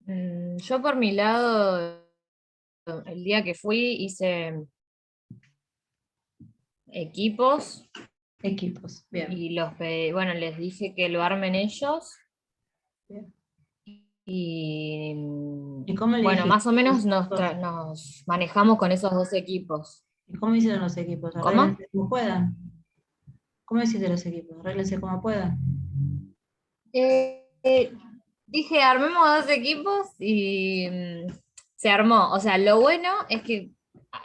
Speaker 5: Yo por mi lado, el día que fui hice equipos
Speaker 1: Equipos, bien.
Speaker 5: y bueno, les dije que lo armen ellos
Speaker 1: Bien.
Speaker 5: Y
Speaker 1: cómo le
Speaker 5: bueno,
Speaker 1: dijiste?
Speaker 5: más o menos nos manejamos con esos 2 equipos.
Speaker 1: ¿Y cómo hicieron los equipos?
Speaker 5: ¿Cómo?
Speaker 1: Arréglense como puedan. ¿Cómo hiciste los equipos? Arréglense como puedan.
Speaker 5: Dije, armemos 2 equipos y se armó. O sea, lo bueno es que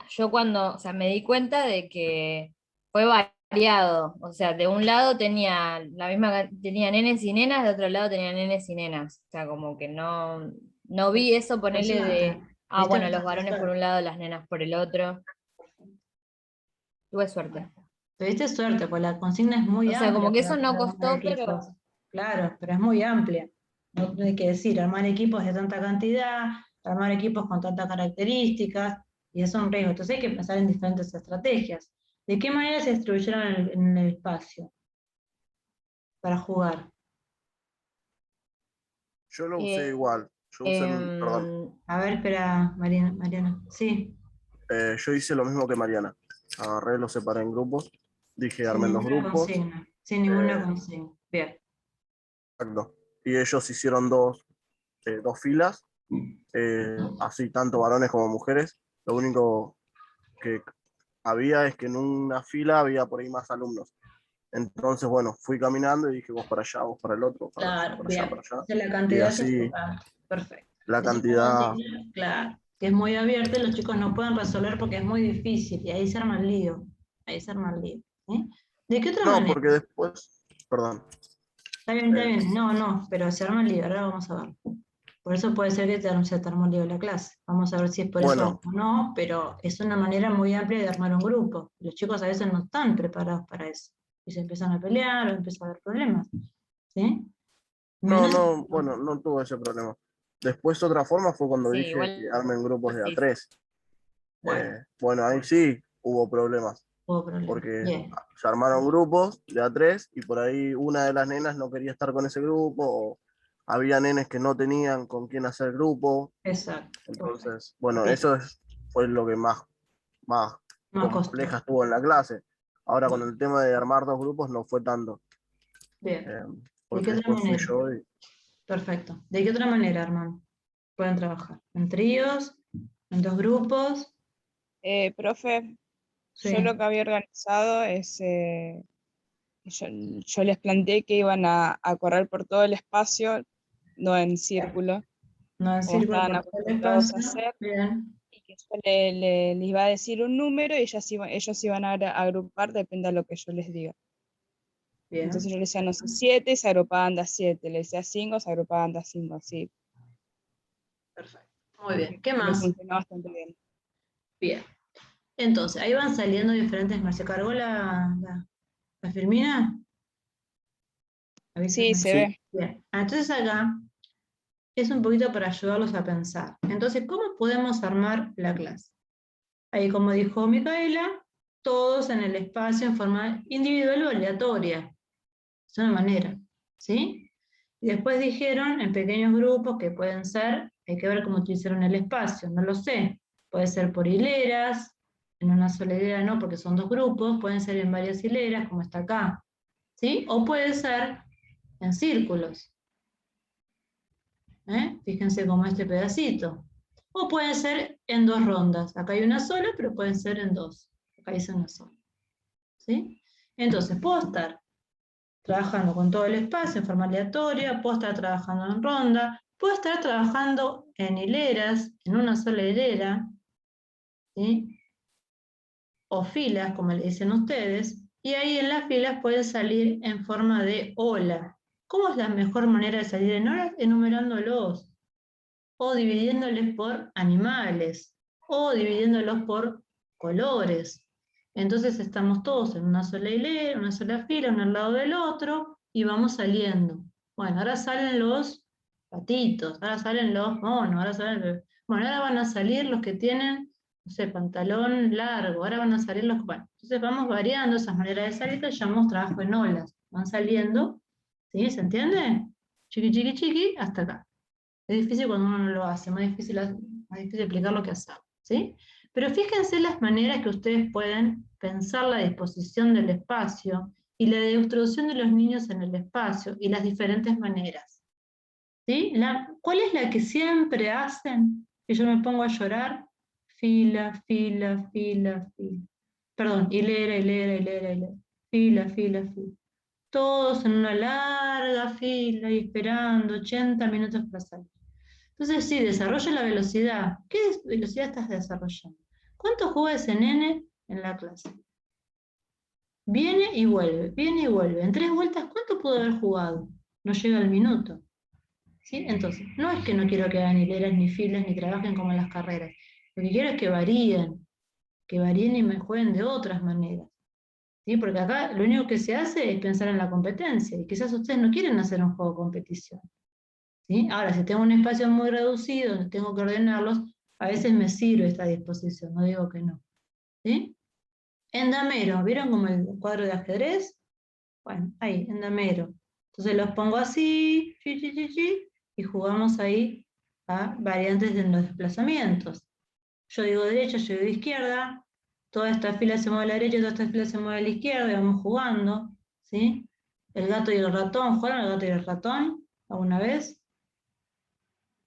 Speaker 5: yo cuando, o sea, me di cuenta de que fue variado. O sea, de un lado tenía tenía nenes y nenas, de otro lado tenía nenes y nenas. O sea, como que no vi eso ponerle de, bueno, los varones por un lado, las nenas por el otro. Tuve suerte.
Speaker 1: Tuviste suerte, porque la consigna es muy
Speaker 5: O sea,
Speaker 1: amplia.
Speaker 5: como que
Speaker 1: para
Speaker 5: eso no
Speaker 1: armar
Speaker 5: costó,
Speaker 1: equipos.
Speaker 5: pero
Speaker 1: Claro, pero es muy amplia. No hay que decir, armar equipos de tanta cantidad, armar equipos con tantas características, y es un riesgo. Entonces hay que pensar en diferentes estrategias. ¿De qué manera se distribuyeron en el espacio para jugar?
Speaker 7: Yo lo usé igual. Yo usé perdón.
Speaker 1: A ver, espera, Mariana. Sí.
Speaker 7: Yo hice lo mismo que Mariana. Agarré, los separé en grupos. Dije,
Speaker 1: Sin
Speaker 7: armen los
Speaker 1: ninguna
Speaker 7: grupos.
Speaker 1: consigna. Sin ninguna consigna. Bien.
Speaker 7: Exacto. Y ellos hicieron dos filas, así tanto varones como mujeres. Lo único que había es que en una fila había por ahí más alumnos. Entonces, bueno, fui caminando y dije, vos para allá, vos para el otro, para allá,
Speaker 1: Claro,
Speaker 7: para allá,
Speaker 1: bien.
Speaker 7: para allá.
Speaker 1: Entonces la
Speaker 7: Y
Speaker 1: cantidad es
Speaker 7: así
Speaker 1: importante. Perfecto.
Speaker 7: la
Speaker 1: Esa es una
Speaker 7: cantidad...
Speaker 1: consigna, claro, que es muy abierta y los chicos no pueden resolver porque es muy difícil y ahí se arma el lío. Ahí se arma el lío. ¿Sí? ¿De qué otra
Speaker 7: No,
Speaker 1: manera?
Speaker 7: porque después, perdón.
Speaker 1: Está bien. No, pero se arma el lío, ahora vamos a ver. Por eso puede ser que se te armó el lío la clase. Vamos a ver si es por
Speaker 7: Bueno.
Speaker 1: eso o no, pero es una manera muy amplia de armar un grupo. Los chicos a veces no están preparados para eso. Y se empiezan a pelear o empiezan a haber problemas. ¿Sí?
Speaker 7: No, bueno, no tuve ese problema. Después otra forma fue cuando
Speaker 5: sí,
Speaker 7: dije
Speaker 5: igual
Speaker 7: que armen grupos de
Speaker 5: sí.
Speaker 7: A3.
Speaker 1: Bueno,
Speaker 7: Bueno, ahí sí hubo problemas,
Speaker 1: hubo problema.
Speaker 7: porque
Speaker 1: Bien.
Speaker 7: se armaron grupos de A3 y por ahí una de las nenas no quería estar con ese grupo, o había nenes que no tenían con quién hacer grupo.
Speaker 1: Exacto.
Speaker 7: Entonces, bueno,
Speaker 1: Bien.
Speaker 7: eso fue lo que más
Speaker 1: Más
Speaker 7: compleja
Speaker 1: costó.
Speaker 7: estuvo en la clase. Ahora
Speaker 1: Bueno.
Speaker 7: con el tema de armar dos grupos no fue tanto,
Speaker 1: Bien. ¿De
Speaker 7: porque
Speaker 1: qué otra
Speaker 7: después fui
Speaker 1: manera?
Speaker 7: yo y...
Speaker 1: Perfecto. ¿De qué otra manera, Armando? Pueden trabajar. ¿En tríos? ¿En dos grupos?
Speaker 4: Profe,
Speaker 1: Sí.
Speaker 4: yo lo que había organizado es, yo les planteé que iban a correr por todo el espacio, no en círculo,
Speaker 1: No en
Speaker 4: como
Speaker 1: círculo
Speaker 4: estaban
Speaker 1: por todo el
Speaker 4: acostumbrados a
Speaker 1: espacio.
Speaker 4: hacer,
Speaker 1: Bien.
Speaker 4: y que yo les iba a decir un número y ellos iban a agrupar, depende de lo que yo les diga.
Speaker 1: Bien.
Speaker 4: Entonces yo les decía, no sé, 7, se agrupaban de a 7, les decía 5, se agrupaban de a 5, así.
Speaker 1: Perfecto. Muy bien. ¿Qué
Speaker 4: Me
Speaker 1: más?
Speaker 4: funcionó bastante bien.
Speaker 1: Bien. Entonces, ahí van saliendo diferentes. ¿Se cargó la Firmina?
Speaker 4: Sí,
Speaker 1: Avísame.
Speaker 4: se ve.
Speaker 1: Bien. Entonces acá es un poquito para ayudarlos a pensar. Entonces, ¿cómo podemos armar la clase? Ahí, como dijo Micaela, todos en el espacio en forma individual o aleatoria. Es una manera, ¿sí? Y después dijeron en pequeños grupos que pueden ser, hay que ver cómo utilizaron el espacio, no lo sé. Puede ser por hileras, en una sola hilera no, porque son dos grupos, pueden ser en varias hileras, como está acá, ¿sí? O puede ser en círculos, fíjense como este pedacito. O pueden ser en dos rondas. Acá hay una sola, pero pueden ser en dos. Acá dice una sola. ¿Sí? Entonces, puedo estar trabajando con todo el espacio en forma aleatoria, puedo estar trabajando en ronda, puedo estar trabajando en hileras, en una sola hilera, ¿sí? O filas, como le dicen ustedes, y ahí en las filas pueden salir en forma de ola. ¿Cómo es la mejor manera de salir en olas? Enumerándolos, o dividiéndoles por animales, o dividiéndolos por colores. Entonces estamos todos en una sola hilera, una sola fila, uno al lado del otro, y vamos saliendo. Bueno, ahora salen los patitos, ahora salen los monos, bueno, ahora van a salir los que tienen, no sé, pantalón largo, ahora van a salir los... Bueno, entonces vamos variando esas maneras de salir, que llamamos trabajo en olas. Van saliendo, ¿sí? ¿Se entiende? Chiqui, chiqui, chiqui, hasta acá. Es difícil cuando uno no lo hace, más difícil explicar lo que hacemos, ¿sí? Pero fíjense las maneras que ustedes pueden pensar la disposición del espacio y la distribución de los niños en el espacio y las diferentes maneras. ¿Sí? ¿Cuál es la que siempre hacen? Que yo me pongo a llorar. Fila, fila, fila, fila. Perdón, hilera, hilera, hilera, hilera. Fila, fila, fila. Todos en una larga fila y esperando 80 minutos para salir. Entonces sí, desarrolla la velocidad. ¿Qué velocidad estás desarrollando? ¿Cuánto juega ese nene en la clase? Viene y vuelve, viene y vuelve. En 3 vueltas, ¿cuánto pudo haber jugado? No llega al minuto. ¿Sí? Entonces, no es que no quiero que hagan hileras, ni filas, ni trabajen como en las carreras. Lo que quiero es que varíen y me jueguen de otras maneras. ¿Sí? Porque acá lo único que se hace es pensar en la competencia, y quizás ustedes no quieren hacer un juego de competición. ¿Sí? Ahora, si tengo un espacio muy reducido, donde tengo que ordenarlos, a veces me sirve esta disposición, no digo que no. ¿Sí? En damero, ¿vieron como el cuadro de ajedrez? Bueno, ahí, en damero. Entonces los pongo así, y jugamos ahí a variantes de los desplazamientos. Yo digo derecha, yo digo izquierda, toda esta fila se mueve a la derecha, toda esta fila se mueve a la izquierda, y vamos jugando, ¿sí? El gato y el ratón, ¿jugaron el gato y el ratón alguna vez?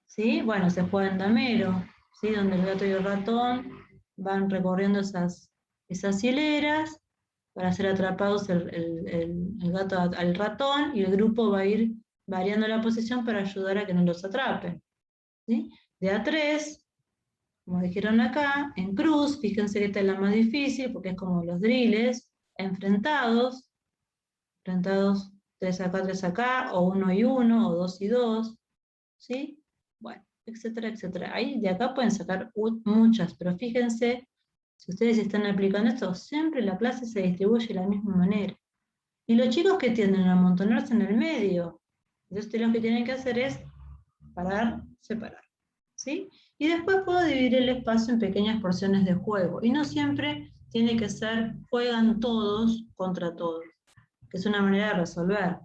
Speaker 1: ¿Sí? Bueno, se juega en damero, ¿sí? Donde el gato y el ratón van recorriendo esas hileras para ser atrapados el gato al ratón, y el grupo va a ir variando la posición para ayudar a que no los atrapen. ¿Sí? De a 3, como dijeron acá, en cruz, fíjense que esta es la más difícil porque es como los drills, enfrentados 3 acá, o 1 y 1, o 2 y 2, ¿sí? Bueno, etcétera, etcétera. Ahí de acá pueden sacar muchas, pero fíjense, si ustedes están aplicando esto, siempre la clase se distribuye de la misma manera. Y los chicos que tienden a amontonarse en el medio, entonces lo que tienen que hacer es parar, separar. ¿Sí? Y después puedo dividir el espacio en pequeñas porciones de juego. Y no siempre tiene que ser, juegan todos contra todos, que es una manera de resolver,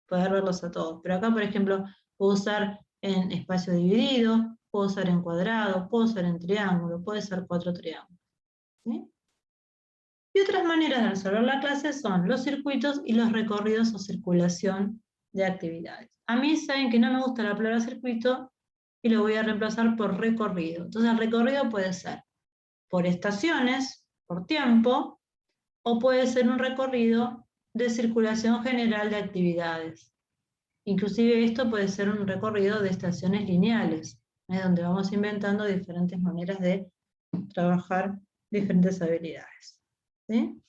Speaker 1: poder verlos a todos. Pero acá, por ejemplo, puedo usar en espacio dividido, puedo usar en cuadrado, puedo usar en triángulo, puede ser 4 triángulos. ¿Sí? Y otras maneras de resolver la clase son los circuitos y los recorridos o circulación de actividades. A mí saben que no me gusta la palabra circuito y lo voy a reemplazar por recorrido. Entonces el recorrido puede ser por estaciones, por tiempo, o puede ser un recorrido de circulación general de actividades. Inclusive esto puede ser un recorrido de estaciones lineales, donde vamos inventando diferentes maneras de trabajar diferentes habilidades. ¿Sí?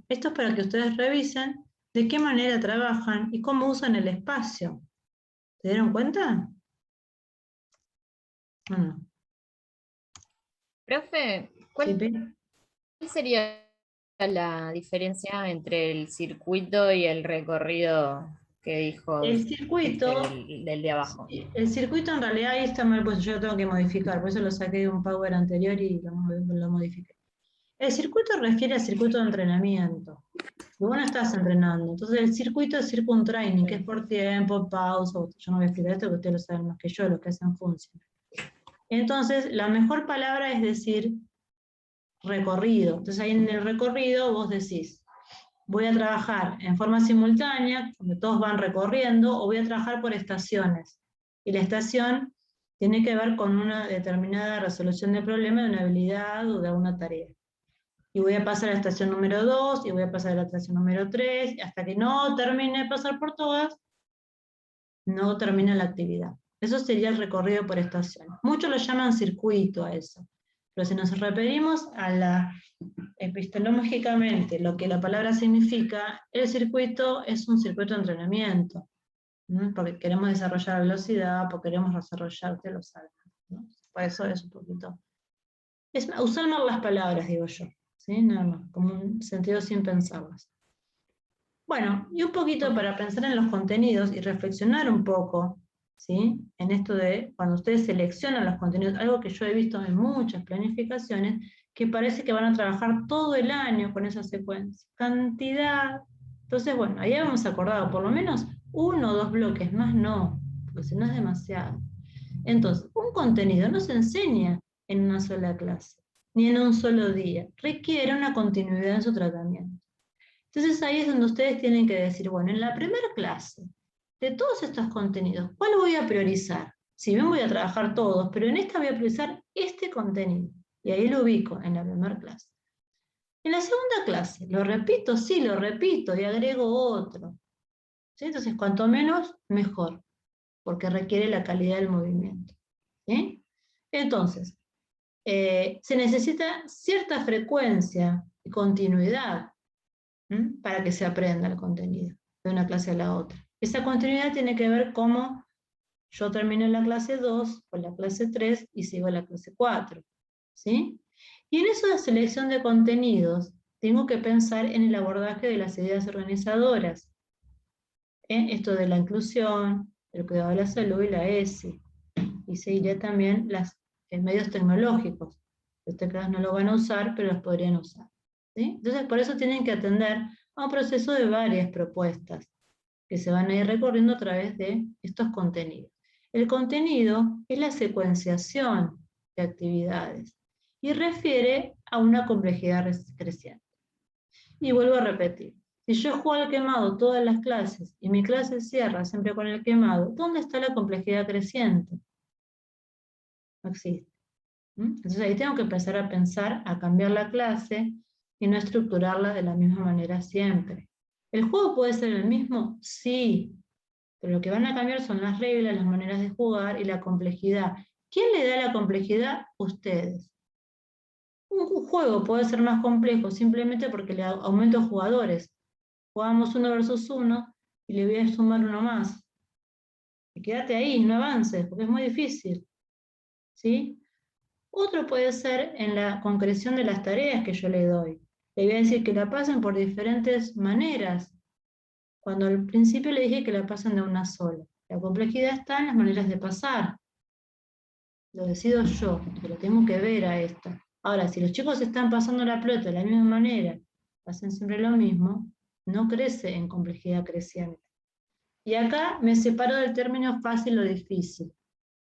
Speaker 1: Esto es para que ustedes revisen de qué manera trabajan y cómo usan el espacio. ¿Se dieron cuenta? Bueno.
Speaker 5: Profe, ¿cuál sería la diferencia entre el circuito y el recorrido que dijo
Speaker 1: el circuito
Speaker 5: del de abajo?
Speaker 1: El circuito en realidad ahí está mal, pues yo lo tengo que modificar, por eso lo saqué de un Power anterior y lo modifiqué. El circuito refiere al circuito de entrenamiento. Vos no estás entrenando, entonces el circuito es circuit training, que es por tiempo, pausa. Yo no voy a explicar esto, porque ustedes lo saben más que yo, los que hacen función. Entonces, la mejor palabra es decir recorrido. Entonces ahí en el recorrido vos decís, voy a trabajar en forma simultánea, donde todos van recorriendo, o voy a trabajar por estaciones. Y la estación tiene que ver con una determinada resolución de problema, de una habilidad o de una tarea. Y voy a pasar a la estación número 2, y voy a pasar a la estación número 3, y hasta que no termine de pasar por todas, no termina la actividad. Eso sería el recorrido por estación. Muchos lo llaman circuito a eso. Pero si nos referimos a la epistemológicamente, lo que la palabra significa, el circuito es un circuito de entrenamiento. Porque queremos desarrollar velocidad, porque queremos desarrollar, ustedes lo saben, ¿no? Por eso es un poquito. Es usar mal las palabras, digo yo. ¿Sí? Nada más, como un sentido sin pensarlas. Bueno, y un poquito para pensar en los contenidos y reflexionar un poco, ¿sí? En esto de cuando ustedes seleccionan los contenidos, algo que yo he visto en muchas planificaciones, que parece que van a trabajar todo el año con esa secuencia. Cantidad. Entonces, bueno, ahí habíamos acordado por lo menos 1 o 2 bloques, más no, porque si no es demasiado. Entonces, un contenido no se enseña en una sola clase, ni en un solo día. Requiere una continuidad en su tratamiento. Entonces ahí es donde ustedes tienen que decir, bueno, en la primera clase, de todos estos contenidos, ¿cuál voy a priorizar? Si bien voy a trabajar todos, pero en esta voy a priorizar este contenido. Y ahí lo ubico en la primera clase. En la segunda clase, ¿lo repito? Sí, lo repito y agrego otro. ¿Sí? Entonces, cuanto menos, mejor, porque requiere la calidad del movimiento. ¿Sí? Entonces, se necesita cierta frecuencia y continuidad para que se aprenda el contenido de una clase a la otra. Esa continuidad tiene que ver cómo yo termino en la clase 2 o la clase 3 y sigo a la clase 4. ¿Sí? Y en esa selección de contenidos tengo que pensar en el abordaje de las ideas organizadoras. Esto de la inclusión, el cuidado de la salud y la ESI. Y seguiré también los medios tecnológicos. Ustedes no lo van a usar, pero los podrían usar. ¿Sí? Entonces, por eso tienen que atender a un proceso de varias propuestas que se van a ir recorriendo a través de estos contenidos. El contenido es la secuenciación de actividades y refiere a una complejidad creciente. Y vuelvo a repetir, si yo juego al quemado todas las clases y mi clase cierra siempre con el quemado, ¿dónde está la complejidad creciente? No existe. Entonces ahí tengo que empezar a pensar, a cambiar la clase y no estructurarla de la misma manera siempre. ¿El juego puede ser el mismo? Sí, pero lo que van a cambiar son las reglas, las maneras de jugar y la complejidad. ¿Quién le da la complejidad? Ustedes. Un juego puede ser más complejo simplemente porque le aumento jugadores. Jugamos 1 versus 1 y le voy a sumar uno más. Y quédate ahí, no avances, porque es muy difícil. ¿Sí? Otro puede ser en la concreción de las tareas que yo le doy. Le voy a decir que la pasen por diferentes maneras, cuando al principio le dije que la pasen de una sola. La complejidad está en las maneras de pasar. Lo decido yo, pero tengo que ver a esto. Ahora, si los chicos están pasando la pelota de la misma manera, hacen siempre lo mismo, no crece en complejidad creciente. Y acá me separo del término fácil o difícil,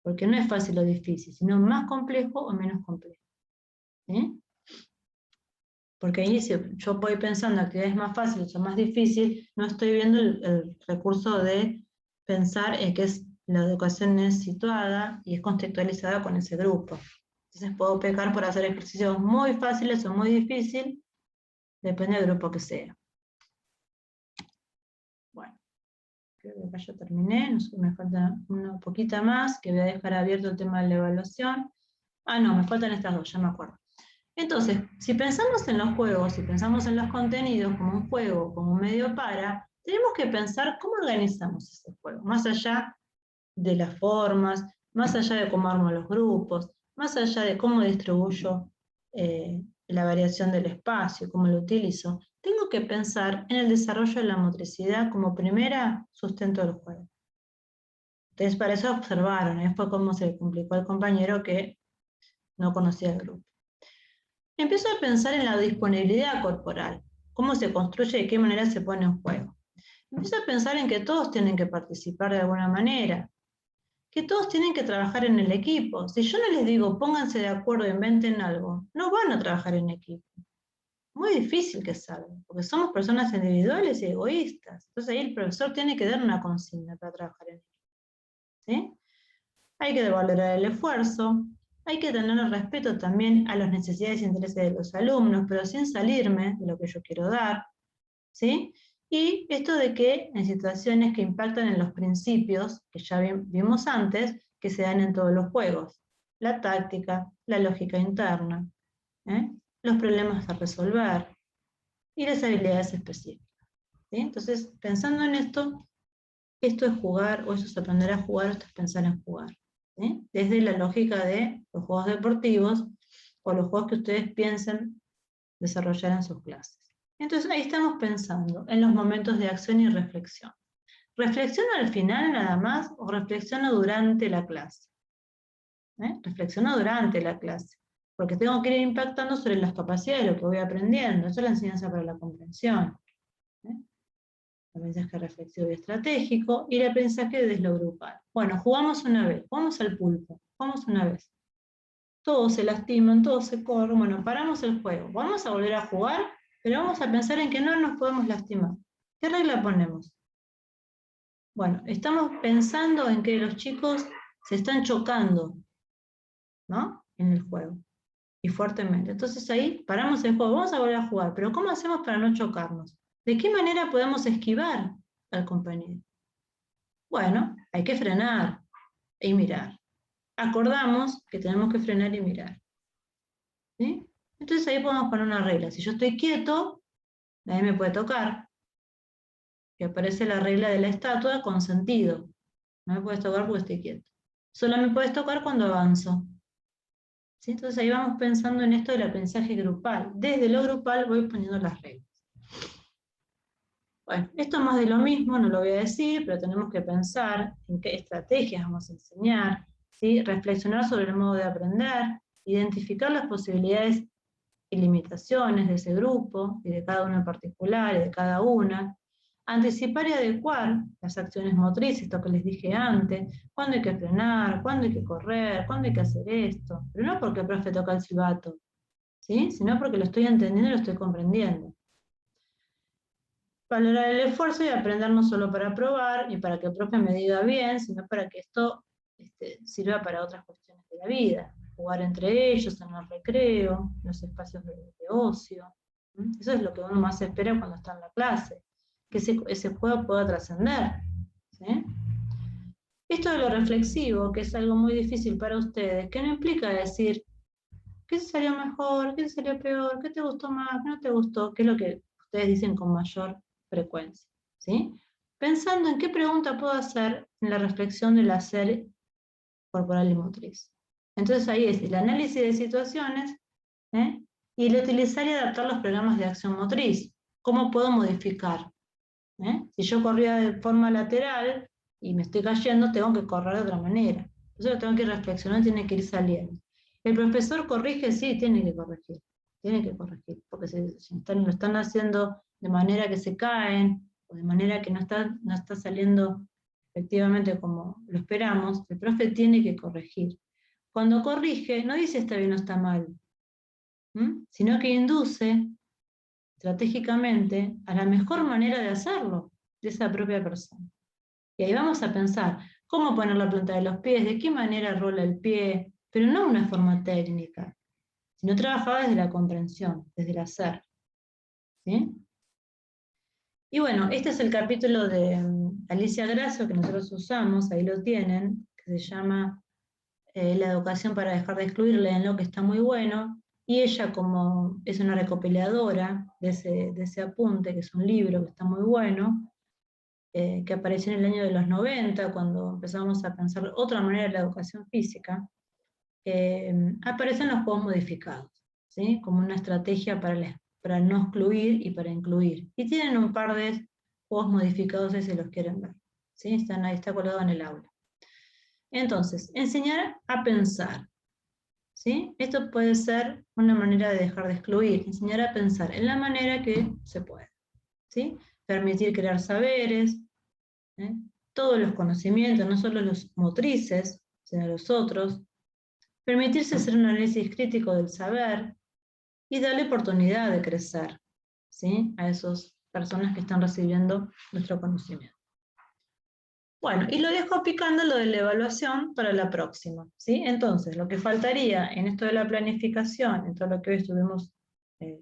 Speaker 1: porque no es fácil o difícil, sino más complejo o menos complejo. ¿Sí? Porque ahí si yo voy pensando actividades más fáciles o más difíciles, no estoy viendo el recurso de pensar en que la educación es situada y es contextualizada con ese grupo. Entonces puedo pecar por hacer ejercicios muy fáciles o muy difíciles, depende del grupo que sea. Bueno, creo que acá ya terminé, me falta una poquita más, que voy a dejar abierto el tema de la evaluación. Ah, no, me faltan estas dos, ya me acuerdo. Entonces, si pensamos en los juegos, si pensamos en los contenidos como un juego, como un medio para, tenemos que pensar cómo organizamos ese juego, más allá de las formas, más allá de cómo armo los grupos, más allá de cómo distribuyo la variación del espacio, cómo lo utilizo. Tengo que pensar en el desarrollo de la motricidad como primera sustento del juego. Entonces, para eso observaron, fue como se le complicó al compañero que no conocía el grupo. Empiezo a pensar en la disponibilidad corporal, cómo se construye y de qué manera se pone en juego. Empiezo a pensar en que todos tienen que participar de alguna manera, que todos tienen que trabajar en el equipo. Si yo no les digo pónganse de acuerdo e inventen algo, no van a trabajar en equipo. Muy difícil que salga, porque somos personas individuales y egoístas. Entonces ahí el profesor tiene que dar una consigna para trabajar en equipo. ¿Sí? Hay que valorar el esfuerzo, hay que tener respeto también a las necesidades e intereses de los alumnos, pero sin salirme de lo que yo quiero dar. ¿Sí? Y esto de que en situaciones que impactan en los principios, que ya vimos antes, que se dan en todos los juegos. La táctica, la lógica interna, los problemas a resolver y las habilidades específicas. ¿Sí? Entonces, pensando en esto es jugar, o eso es aprender a jugar, o esto es pensar en jugar. ¿Sí? Desde la lógica de los juegos deportivos, o los juegos que ustedes piensen desarrollar en sus clases. Entonces ahí estamos pensando en los momentos de acción y reflexión. ¿Reflexiono al final nada más o reflexiono durante la clase? Reflexiono durante la clase, porque tengo que ir impactando sobre las capacidades de lo que voy aprendiendo. Eso es la enseñanza para la comprensión. Aprendizaje reflexivo y estratégico, y el aprendizaje desde lo grupal. Bueno, jugamos una vez, jugamos al pulpo, jugamos una vez. Todos se lastiman, todos se corren, bueno, paramos el juego. Vamos a volver a jugar, pero vamos a pensar en que no nos podemos lastimar. ¿Qué regla ponemos? Bueno, estamos pensando en que los chicos se están chocando, ¿no? En el juego, y fuertemente. Entonces ahí paramos el juego, vamos a volver a jugar, pero ¿cómo hacemos para no chocarnos? ¿De qué manera podemos esquivar al compañero? Bueno, hay que frenar y mirar. Acordamos que tenemos que frenar y mirar. ¿Sí? Entonces ahí podemos poner una regla. Si yo estoy quieto, nadie me puede tocar. Que aparece la regla de la estatua con sentido. No me puedes tocar porque estoy quieto. Solo me puedes tocar cuando avanzo. ¿Sí? Entonces ahí vamos pensando en esto del aprendizaje grupal. Desde lo grupal voy poniendo las reglas. Bueno, esto es más de lo mismo, no lo voy a decir, pero tenemos que pensar en qué estrategias vamos a enseñar, ¿sí? Reflexionar sobre el modo de aprender, identificar las posibilidades y limitaciones de ese grupo, y de cada uno en particular, y de cada una, anticipar y adecuar las acciones motrices, esto que les dije antes, cuándo hay que frenar, cuándo hay que correr, cuándo hay que hacer esto, pero no porque el profe toca el silbato, ¿sí? Sino porque lo estoy entendiendo y lo estoy comprendiendo. Valorar el esfuerzo y aprender no solo para probar y para que el profe me diga bien, sino para que esto sirva para otras cuestiones de la vida. Jugar entre ellos, en el recreo, en los espacios de ocio. Eso es lo que uno más espera cuando está en la clase, que ese juego pueda trascender. ¿Sí? Esto de lo reflexivo, que es algo muy difícil para ustedes, que no implica decir qué salió mejor, qué salió peor, qué te gustó más, qué no te gustó, qué es lo que ustedes dicen con mayor frecuencia, ¿sí? Pensando en qué pregunta puedo hacer en la reflexión del hacer corporal y motriz. Entonces ahí es el análisis de situaciones, y el utilizar y adaptar los programas de acción motriz. ¿Cómo puedo modificar? Si yo corría de forma lateral y me estoy cayendo, tengo que correr de otra manera. Entonces lo tengo que reflexionar, tiene que ir saliendo. El profesor corrige, sí, tiene que corregir, porque si lo están haciendo de manera que se caen, o de manera que no está saliendo efectivamente como lo esperamos, el profe tiene que corregir. Cuando corrige, no dice está bien o está mal, sino que induce estratégicamente a la mejor manera de hacerlo, de esa propia persona. Y ahí vamos a pensar, cómo poner la planta de los pies, de qué manera rola el pie, pero no de una forma técnica, sino trabajar desde la comprensión, desde el hacer. ¿Sí? Y bueno, este es el capítulo de Alicia Grasso que nosotros usamos, ahí lo tienen, que se llama La educación para dejar de excluir, léanlo que está muy bueno, y ella como es una recopiladora de ese apunte, que es un libro que está muy bueno, que apareció en el año de los 90, cuando empezamos a pensar otra manera de la educación física, aparecen los juegos modificados, ¿sí? Como una estrategia para no excluir y para incluir. Y tienen un par de juegos modificados si los quieren ver. ¿Sí? Están ahí, está colgado en el aula. Entonces, enseñar a pensar. ¿Sí? Esto puede ser una manera de dejar de excluir, enseñar a pensar en la manera que se puede. ¿Sí? Permitir crear saberes, todos los conocimientos, no solo los motrices, sino los otros. Permitirse hacer un análisis crítico del saber y darle oportunidad de crecer, ¿sí? A esas personas que están recibiendo nuestro conocimiento. Bueno, y lo dejo picando lo de la evaluación para la próxima, ¿sí? Entonces, lo que faltaría en esto de la planificación, en todo lo que hoy estuvimos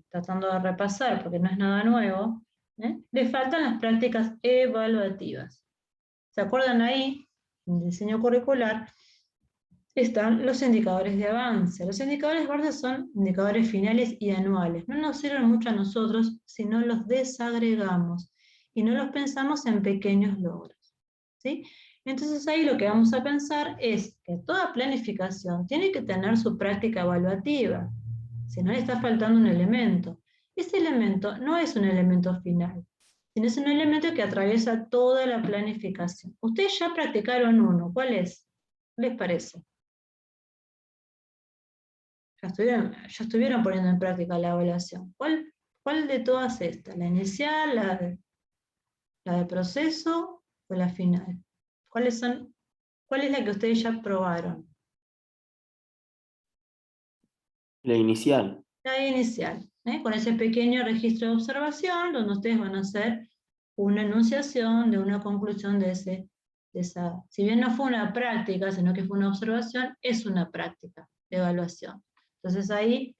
Speaker 1: tratando de repasar, porque no es nada nuevo, le faltan las prácticas evaluativas. ¿Se acuerdan ahí, en el diseño curricular, están los indicadores de avance? Los indicadores de avance son indicadores finales y anuales. No nos sirven mucho a nosotros si no los desagregamos y no los pensamos en pequeños logros, ¿sí? Entonces ahí lo que vamos a pensar es que toda planificación tiene que tener su práctica evaluativa, si no le está faltando un elemento. Ese elemento no es un elemento final, sino es un elemento que atraviesa toda la planificación. Ustedes ya practicaron uno, ¿cuál es? ¿Qué les parece? Ya estuvieron poniendo en práctica la evaluación. ¿Cuál de todas estas? ¿La inicial, la de proceso o la final? ¿Cuál es la que ustedes ya probaron?
Speaker 6: La inicial.
Speaker 1: La inicial, con ese pequeño registro de observación, donde ustedes van a hacer una enunciación de una conclusión de esa, si bien no fue una práctica, sino que fue una observación, es una práctica de evaluación. Entonces ahí,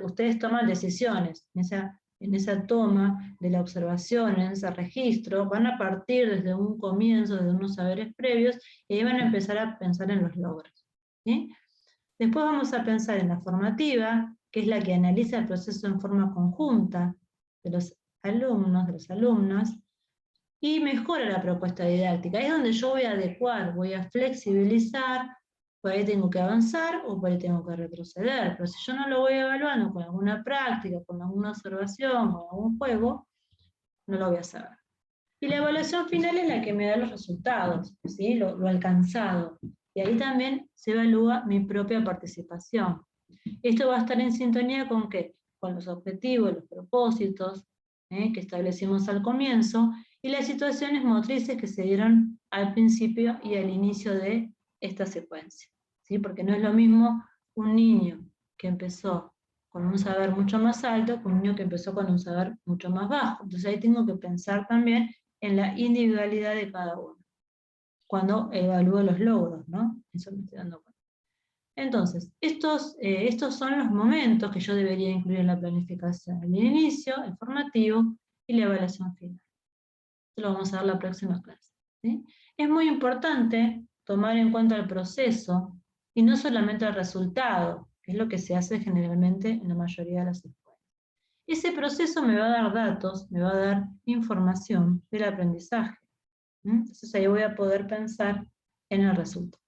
Speaker 1: ustedes toman decisiones, en esa toma de la observación, en ese registro, van a partir desde un comienzo, de unos saberes previos, y ahí van a empezar a pensar en los logros, ¿sí? Después vamos a pensar en la formativa, que es la que analiza el proceso en forma conjunta de los alumnos, de las alumnas, y mejora la propuesta didáctica. Ahí es donde yo voy a adecuar, voy a flexibilizar, por ahí tengo que avanzar o por ahí tengo que retroceder, pero si yo no lo voy evaluando con alguna práctica, con alguna observación, con algún juego, no lo voy a saber. Y la evaluación final es la que me da los resultados, ¿sí? lo alcanzado. Y ahí también se evalúa mi propia participación. Esto va a estar en sintonía con ¿qué? Con los objetivos, los propósitos que establecimos al comienzo, y las situaciones motrices que se dieron al principio y al inicio de esta secuencia, ¿sí? Porque no es lo mismo un niño que empezó con un saber mucho más alto que un niño que empezó con un saber mucho más bajo. Entonces ahí tengo que pensar también en la individualidad de cada uno, cuando evalúo los logros, ¿no? Eso me estoy dando cuenta. Entonces, estos son los momentos que yo debería incluir en la planificación: el inicio, el formativo y la evaluación final. Esto lo vamos a ver la próxima clase, ¿sí? Es muy importante tomar en cuenta el proceso y no solamente el resultado, que es lo que se hace generalmente en la mayoría de las escuelas. Ese proceso me va a dar datos, me va a dar información del aprendizaje. Entonces ahí voy a poder pensar en el resultado.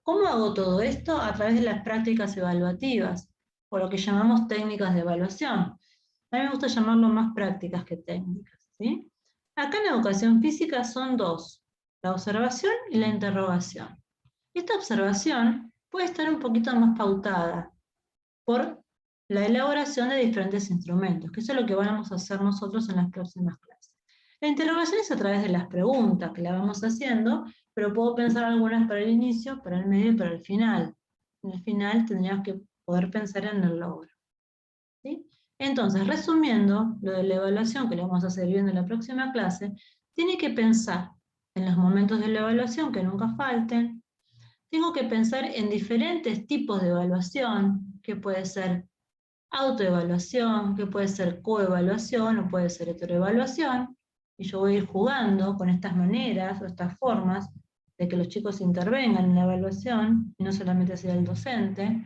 Speaker 1: ¿Cómo hago todo esto? A través de las prácticas evaluativas, o lo que llamamos técnicas de evaluación. A mí me gusta llamarlo más prácticas que técnicas, ¿sí? Acá en educación física son dos: la observación y la interrogación. Esta observación puede estar un poquito más pautada por la elaboración de diferentes instrumentos, que eso es lo que vamos a hacer nosotros en las próximas clases. La interrogación es a través de las preguntas que la vamos haciendo, pero puedo pensar algunas para el inicio, para el medio y para el final. En el final tendríamos que poder pensar en el logro, ¿sí? Entonces, resumiendo, lo de la evaluación, que lo vamos a hacer viendo en la próxima clase, tiene que pensar en los momentos de la evaluación que nunca falten. Tengo que pensar en diferentes tipos de evaluación, que puede ser autoevaluación, que puede ser coevaluación o puede ser heteroevaluación, y yo voy a ir jugando con estas maneras o estas formas de que los chicos intervengan en la evaluación, y no solamente sea el docente,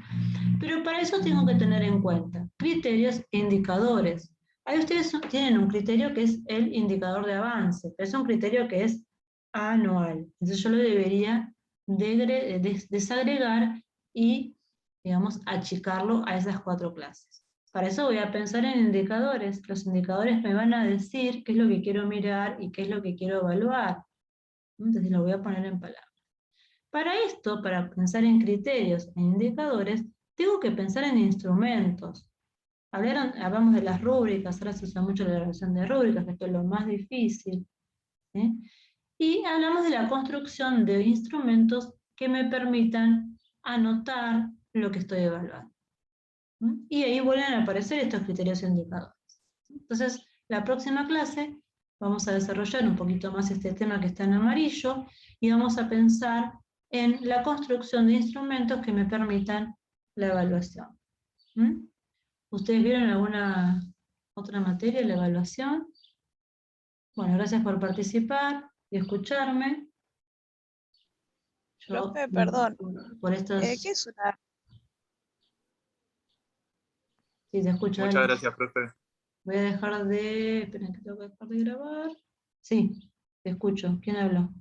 Speaker 1: pero para eso tengo que tener en cuenta criterios e indicadores. Ahí ustedes tienen un criterio que es el indicador de avance, pero es un criterio que es anual, entonces yo lo debería desagregar y, digamos, achicarlo a esas 4 clases. Para eso voy a pensar en indicadores. Los indicadores me van a decir qué es lo que quiero mirar y qué es lo que quiero evaluar. Entonces lo voy a poner en palabras. Para esto, para pensar en criterios e indicadores, tengo que pensar en instrumentos. Hablamos de las rúbricas, ahora se usa mucho la elaboración de rúbricas, que esto es lo más difícil, ¿sí? Y hablamos de la construcción de instrumentos que me permitan anotar lo que estoy evaluando. Y ahí vuelven a aparecer estos criterios e indicadores. Entonces, la próxima clase vamos a desarrollar un poquito más este tema que está en amarillo, y vamos a pensar en la construcción de instrumentos que me permitan la evaluación. ¿Ustedes vieron alguna otra materia, la evaluación? Bueno, gracias por participar y escucharme.
Speaker 4: Profe, perdón.
Speaker 1: Por estos...
Speaker 4: ¿Qué es una?
Speaker 1: Sí, te escucho.
Speaker 8: Muchas
Speaker 1: dale.
Speaker 8: gracias, profe.
Speaker 1: Voy a dejar de... Esperen que tengo que dejar de grabar. Sí, te escucho. ¿Quién habló?